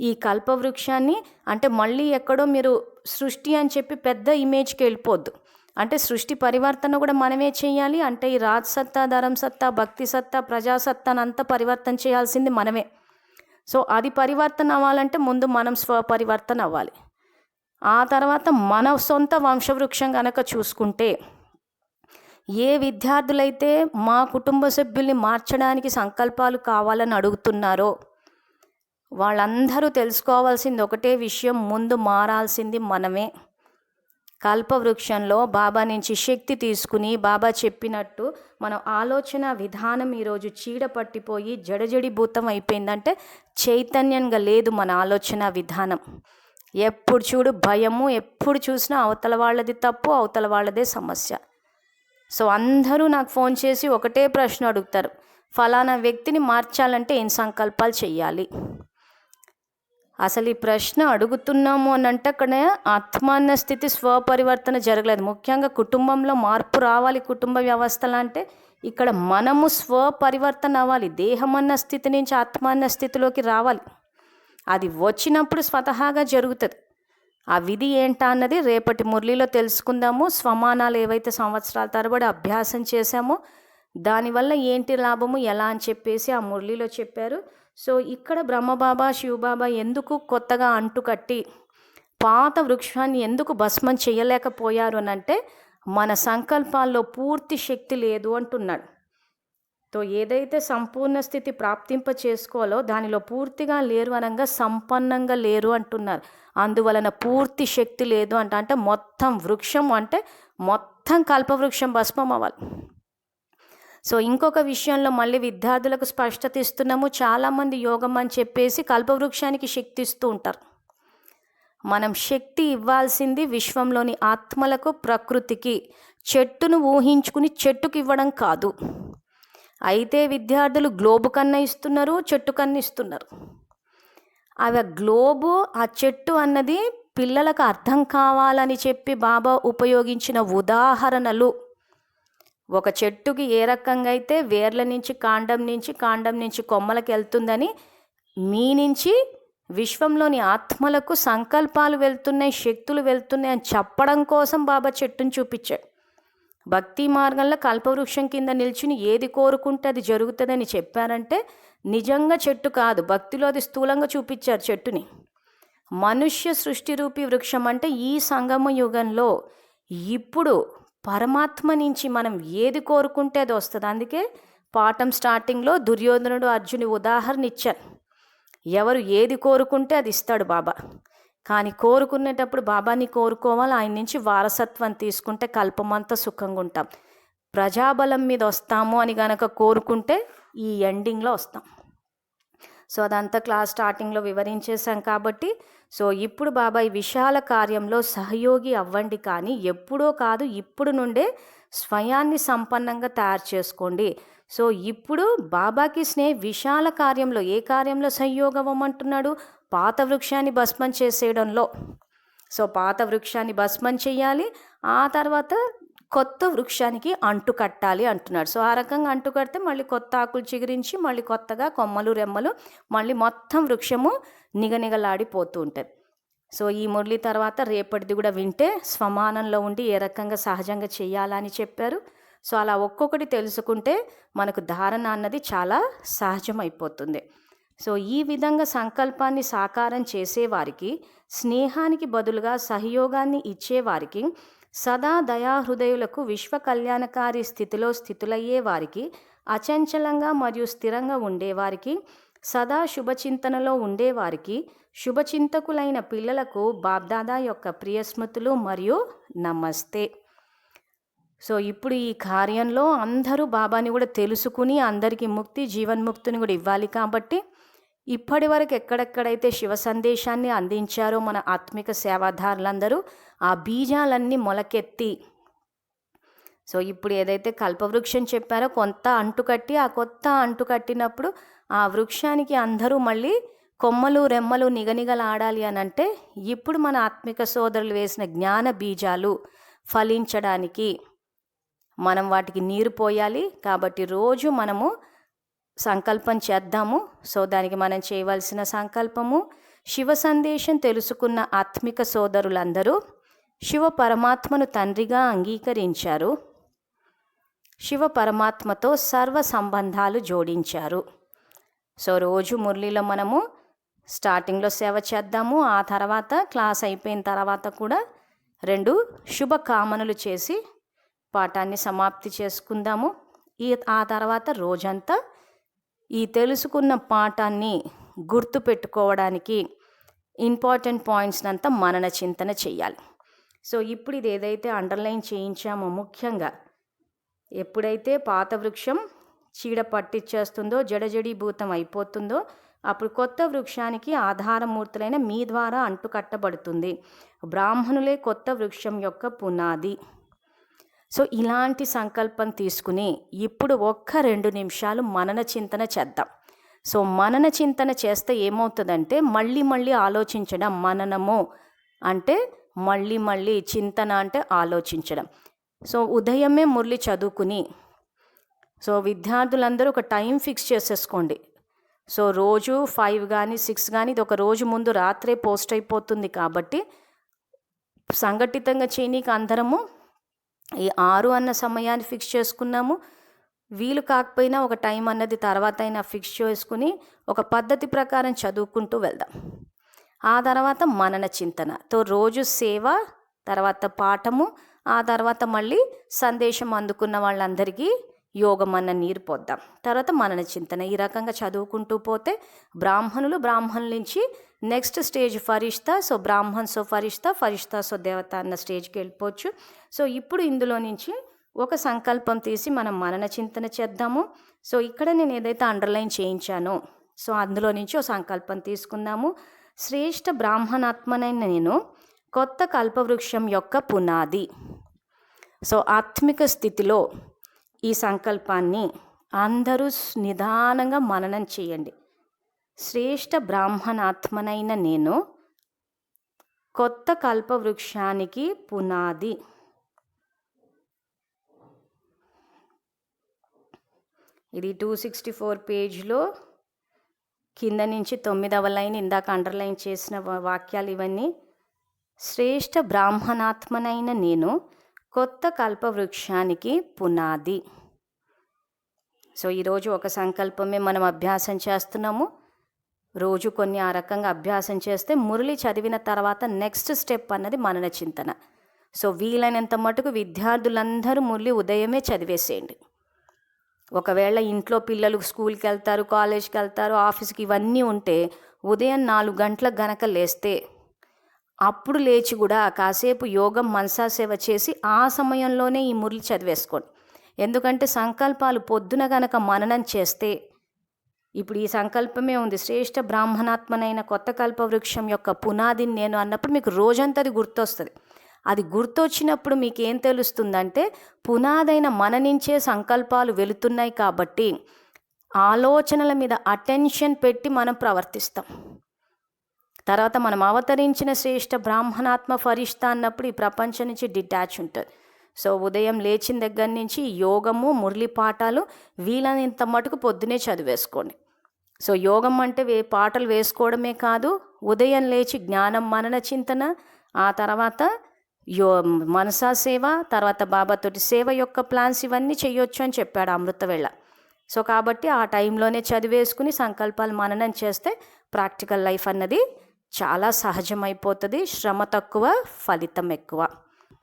ఈ కల్పవృక్షాన్ని అంటే మళ్ళీ ఎక్కడో మీరు సృష్టి అని చెప్పి పెద్ద ఇమేజ్కి వెళ్ళిపోద్దు. అంటే సృష్టి పరివర్తన కూడా మనమే చేయాలి. అంటే ఈ రాజసత్తా, ధరం సత్తా, భక్తి సత్తా, ప్రజాసత్తానంతా పరివర్తన చేయాల్సింది మనమే. సో అది పరివర్తన అవ్వాలంటే ముందు మనం స్వపరివర్తన అవ్వాలి. ఆ తర్వాత మన సొంత వంశవృక్షం కనుక చూసుకుంటే, ఏ విద్యార్థులైతే మా కుటుంబ సభ్యుల్ని మార్చడానికి సంకల్పాలు కావాలని అడుగుతున్నారో వాళ్ళందరూ తెలుసుకోవాల్సింది ఒకటే విషయం, ముందు మారాల్సింది మనమే. కల్పవృక్షంలో బాబా నుంచి శక్తి తీసుకుని బాబా చెప్పినట్టు మన ఆలోచన విధానం ఈరోజు చీడ పట్టిపోయి జడజడిభూతం అయిపోయిందంటే చైతన్యంగా లేదు మన ఆలోచన విధానం. ఎప్పుడు చూడు భయము, ఎప్పుడు చూసినా అవతల వాళ్ళది తప్పు, అవతల వాళ్ళదే సమస్య. సో అందరూ నాకు ఫోన్ చేసి ఒకటే ప్రశ్న అడుగుతారు, ఫలానా వ్యక్తిని మార్చాలంటే ఏం సంకల్పాలు చెయ్యాలి? అసలు ఈ ప్రశ్న అడుగుతున్నాము అని అంటే అక్కడ ఆత్మాన్న స్థితి స్వపరివర్తన జరగలేదు. ముఖ్యంగా కుటుంబంలో మార్పు రావాలి, కుటుంబ వ్యవస్థలు అంటే ఇక్కడ మనము స్వపరివర్తన అవ్వాలి. దేహమన్న స్థితి నుంచి ఆత్మాన్న స్థితిలోకి రావాలి. అది వచ్చినప్పుడు స్వతహాగా జరుగుతుంది. ఆ విధి ఏంటా అన్నది రేపటి మురళిలో తెలుసుకుందాము. స్వమానాలు ఏవైతే సంవత్సరాల తరబడి అభ్యాసం చేశామో దానివల్ల ఏంటి లాభము ఎలా అని చెప్పేసి ఆ మురళిలో చెప్పారు. సో ఇక్కడ బ్రహ్మబాబా, శివబాబా ఎందుకు కొత్తగా అంటుకట్టి పాత వృక్షాన్ని ఎందుకు భస్మం చేయలేకపోయారు అని అంటే మన సంకల్పాల్లో పూర్తి శక్తి లేదు అంటున్నాడు. తో ఏదైతే సంపూర్ణ స్థితి ప్రాప్తింప చేసుకోవాలో దానిలో పూర్తిగా లేరు అనగా సంపన్నంగా లేరు అంటున్నారు. అందువలన పూర్తి శక్తి లేదు అంటే మొత్తం వృక్షం అంటే మొత్తం కల్పవృక్షం భస్మం అవ్వాలి. సో ఇంకొక విషయంలో మళ్ళీ విద్యార్థులకు స్పష్టత ఇస్తున్నాము. చాలామంది యోగం అని చెప్పేసి కల్పవృక్షానికి శక్తి ఇస్తూ ఉంటారు. మనం శక్తి ఇవ్వాల్సింది విశ్వంలోని ఆత్మలకు, ప్రకృతికి. చెట్టును ఊహించుకుని చెట్టుకి ఇవ్వడం కాదు. అయితే విద్యార్థులు గ్లోబు కన్నా ఇస్తున్నారు, చెట్టు కన్నా ఇస్తున్నారు. అవి గ్లోబు, ఆ చెట్టు అన్నది పిల్లలకు అర్థం కావాలని చెప్పి బాబా ఉపయోగించిన ఉదాహరణలు. ఒక చెట్టుకి ఏ రకంగా అయితే వేర్ల నుంచి కాండం నుంచి కొమ్మలకు వెళ్తుందని, మీ నుంచి విశ్వంలోని ఆత్మలకు సంకల్పాలు వెళ్తున్నాయి, శక్తులు వెళ్తున్నాయి అని చెప్పడం కోసం బాబా చెట్టును చూపించాడు. భక్తి మార్గంలో కల్పవృక్షం కింద నిల్చుని ఏది కోరుకుంటే అది జరుగుతుందని చెప్పారంటే నిజంగా చెట్టు కాదు, భక్తిలో అది స్థూలంగా చూపించారు చెట్టుని. మనుష్య సృష్టి రూపీ వృక్షం అంటే ఈ సంగమ యుగంలో ఇప్పుడు పరమాత్మ నుంచి మనం ఏది కోరుకుంటే అది వస్తుంది. అందుకే పాఠం స్టార్టింగ్లో దుర్యోధనుడు, అర్జుని ఉదాహరణ ఇచ్చారు. ఎవరు ఏది కోరుకుంటే అది ఇస్తాడు బాబా. కానీ కోరుకునేటప్పుడు బాబాని కోరుకోవాలి, ఆయన నుంచి వారసత్వం తీసుకుంటే కల్పమంతా సుఖంగా ఉంటాం. ప్రజాబలం మీద వస్తాము అని గనక కోరుకుంటే ఈ ఎండింగ్లో వస్తాం. సో అదంతా క్లాస్ స్టార్టింగ్లో వివరించేశాం కాబట్టి, సో ఇప్పుడు బాబా ఈ విశాల కార్యంలో సహయోగి అవ్వండి, కానీ ఎప్పుడో కాదు, ఇప్పుడు నుండే స్వయాన్ని సంపన్నంగా తయారు చేసుకోండి. సో ఇప్పుడు బాబాకి విశాల కార్యంలో ఏ కార్యంలో సహయోగం అవ్వమంటున్నాడు? పాత వృక్షాన్ని భస్మం చేసేయడంలో. సో పాత వృక్షాన్ని భస్మం చేయాలి, ఆ తర్వాత కొత్త వృక్షానికి అంటు కట్టాలి అంటున్నాడు. సో ఆ రకంగా అంటు కడితే మళ్ళీ కొత్త ఆకులు చిగురించి మళ్ళీ కొత్తగా కొమ్మలు రెమ్మలు మళ్ళీ మొత్తం వృక్షము నిగనిగలాడిపోతూ ఉంటుంది. సో ఈ మురళి తర్వాత రేపటిది కూడా వింటే స్వమానంలో ఉండి ఏ రకంగా సహజంగా చేయాలని చెప్పారు. సో అలా ఒక్కొక్కటి తెలుసుకుంటే మనకు ధారణ అన్నది చాలా సహజమైపోతుంది. సో ఈ విధంగా సంకల్పాన్ని సాకారం చేసేవారికి, స్నేహానికి బదులుగా సహయోగాన్ని ఇచ్చేవారికి, సదా దయాహృదయులకు విశ్వ కళ్యాణకారి స్థితిలో స్థితులయ్యే వారికి, అచంచలంగా మరియు స్థిరంగా ఉండేవారికి, సదా శుభచింతనలో ఉండేవారికి, శుభచింతకులైన పిల్లలకు బాబ్దాదా యొక్క ప్రియస్మృతులు మరియు నమస్తే. సో ఇప్పుడు ఈ కార్యంలో అందరూ బాబాని కూడా తెలుసుకుని అందరికీ ముక్తి జీవన్ముక్తిని కూడా ఇవ్వాలి. కాబట్టి ఇప్పటి వరకు ఎక్కడెక్కడైతే శివ సందేశాన్ని అందించారో మన ఆత్మిక సేవాదారులందరూ ఆ బీజాలన్నీ మొలకెత్తి, సో ఇప్పుడు ఏదైతే కల్పవృక్షం చెప్పారో కొంత అంటుకట్టి, ఆ కొత్త అంటు కట్టినప్పుడు ఆ వృక్షానికి అందరూ మళ్ళీ కొమ్మలు రెమ్మలు నిగనిగలాడాలి అని అంటే, ఇప్పుడు మన ఆత్మిక సోదరులు వేసిన జ్ఞాన బీజాలు ఫలించడానికి మనం వాటికి నీరు పోయాలి. కాబట్టి రోజు మనము సంకల్పం చేద్దాము. సో దానికి మనం చేయవలసిన సంకల్పము, శివ సందేశం తెలుసుకున్న ఆత్మిక సోదరులందరూ శివ పరమాత్మను తండ్రిగా అంగీకరించారు, శివ పరమాత్మతో సర్వ సంబంధాలు జోడించారు. సో రోజు మురళిలో మనము స్టార్టింగ్లో సేవ చేద్దాము, ఆ తర్వాత క్లాస్ అయిపోయిన తర్వాత కూడా 2 శుభకామనలు చేసి పాఠాన్ని సమాప్తి చేసుకుందాము. ఆ తర్వాత రోజంతా ఈ తెలుసుకున్న పాఠాన్ని గుర్తు పెట్టుకోవడానికి ఇంపార్టెంట్ పాయింట్స్ అంతా మనన చింతన చేయాలి. సో ఇప్పుడు ఇది ఏదైతే అండర్లైన్ చేయించామో, ముఖ్యంగా ఎప్పుడైతే పాత వృక్షం చీడ పట్టించేస్తుందో, జడజడీభూతం అయిపోతుందో, అప్పుడు కొత్త వృక్షానికి ఆధారమూర్తులైన మీ ద్వారా అంటుకట్టబడుతుంది. బ్రాహ్మణులే కొత్త వృక్షం యొక్క పునాది. సో ఇలాంటి సంకల్పం తీసుకుని ఇప్పుడు 1-2 నిమిషాలు మనన చింతన చేద్దాం. సో మనన చింతన చేస్తే ఏమవుతుందంటే మళ్ళీ మళ్ళీ ఆలోచించడం. మననము అంటే మళ్ళీ మళ్ళీ, చింతన అంటే ఆలోచించడం. సో ఉదయమే మురళి చదువుకుని, సో విద్యార్థులందరూ ఒక టైం ఫిక్స్ చేసేసుకోండి. సో రోజు 5 కానీ 6 కానీ, ఇది ఒక రోజు ముందు రాత్రే పోస్ట్ అయిపోతుంది. కాబట్టి సంఘటితంగా చేయనీకి అందరము ఈ 6 అన్న సమయాన్ని ఫిక్స్ చేసుకున్నాము. వీలు కాకపోయినా ఒక టైం అన్నది తర్వాత అయినా ఫిక్స్ చేసుకుని ఒక పద్ధతి ప్రకారం చదువుకుంటూ వెళ్దాం. ఆ తర్వాత మనన చింతనతో రోజు సేవ, తర్వాత పాఠము, ఆ తర్వాత మళ్ళీ సందేశం అందుకున్న వాళ్ళందరికీ యోగం అన్న నీరు పోద్దాం. తర్వాత మనన చింతన. ఈ రకంగా చదువుకుంటూ పోతే బ్రాహ్మణుల నుంచి నెక్స్ట్ స్టేజ్ ఫరిష్తా. సో బ్రాహ్మణ్ సో ఫరిష్తా, ఫరిష్తా సో దేవత అన్న స్టేజ్కి వెళ్ళిపోవచ్చు. సో ఇప్పుడు ఇందులో నుంచి ఒక సంకల్పం తీసి మనం మనన చింతన చేద్దాము. సో ఇక్కడ నేను ఏదైతే అండర్లైన్ చేయించానో, సో అందులో నుంచి ఒక సంకల్పం తీసుకుందాము. శ్రేష్ఠ బ్రాహ్మణాత్మనైన నేను కొత్త కల్పవృక్షం యొక్క పునాది. సో ఆత్మిక స్థితిలో ఈ సంకల్పాన్ని అందరూ నిదానంగా మననం చేయండి. శ్రేష్ఠ బ్రాహ్మణాత్మనైన నేను కొత్త కల్పవృక్షానికి పునాది. ఇది 264 పేజ్లో కింద నుంచి 9వ లైన్, ఇందాక అండర్లైన్ చేసిన వాక్యాలు ఇవన్నీ. శ్రేష్ఠ బ్రాహ్మణాత్మనైన నేను కొత్త కల్పవృక్షానికి పునాది. సో ఈరోజు ఒక సంకల్పమే మనం అభ్యాసం చేస్తున్నాము. రోజు కొన్ని ఆ రకంగా అభ్యాసం చేస్తే మురళి చదివిన తర్వాత నెక్స్ట్ స్టెప్ అన్నది మనన చింతన. సో వీలైనంత మటుకు విద్యార్థులందరూ మురళి ఉదయమే చదివేసేయండి. ఒకవేళ ఇంట్లో పిల్లలు స్కూల్కి వెళ్తారు, కాలేజ్కి వెళ్తారు, ఆఫీస్కి ఇవన్నీ ఉంటే ఉదయం 4 గంటలకు గనక లేస్తే అప్పుడు లేచి కూడా కాసేపు యోగం మనసా సేవ చేసి ఆ సమయంలోనే ఈ మురళి చదివేసుకోండి. ఎందుకంటే సంకల్పాలు పొద్దున గనక మననం చేస్తే ఇప్పుడు ఈ సంకల్పమే ఉంది, శ్రేష్ఠ బ్రాహ్మణాత్మనైన కొత్త కల్పవృక్షం యొక్క పునాదిని నేను అన్నప్పుడు మీకు రోజంతా అది గుర్తొస్తుంది. అది గుర్తొచ్చినప్పుడు మీకు ఏం తెలుస్తుందంటే పునాదైన మన నుంచే సంకల్పాలు వెళుతున్నాయి కాబట్టి ఆలోచనల మీద అటెన్షన్ పెట్టి మనం ప్రవర్తిస్తాం. తర్వాత మనం అవతరించిన శ్రేష్ఠ బ్రాహ్మణాత్మ ఫరిష్తా అన్నప్పుడు ఈ ప్రపంచం నుంచి డిటాచ్ ఉంటుంది. సో ఉదయం లేచిన దగ్గర నుంచి యోగము, మురళి పాఠాలు వీలైనంత మటుకు పొద్దునే చదివేసుకోండి. సో యోగం అంటే పాటలు వేసుకోవడమే కాదు, ఉదయం లేచి జ్ఞానం మనన చింతన, ఆ తర్వాత మనసా సేవ, తర్వాత బాబాతోటి సేవ యొక్క ప్లాన్స్ ఇవన్నీ చేయొచ్చు అని చెప్పాడు అమృతవేళ. సో కాబట్టి ఆ టైంలోనే చదివేసుకుని సంకల్పాలు మననం చేస్తే ప్రాక్టికల్ లైఫ్ అన్నది చాలా సహజమైపోతుంది. శ్రమ తక్కువ, ఫలితం ఎక్కువ.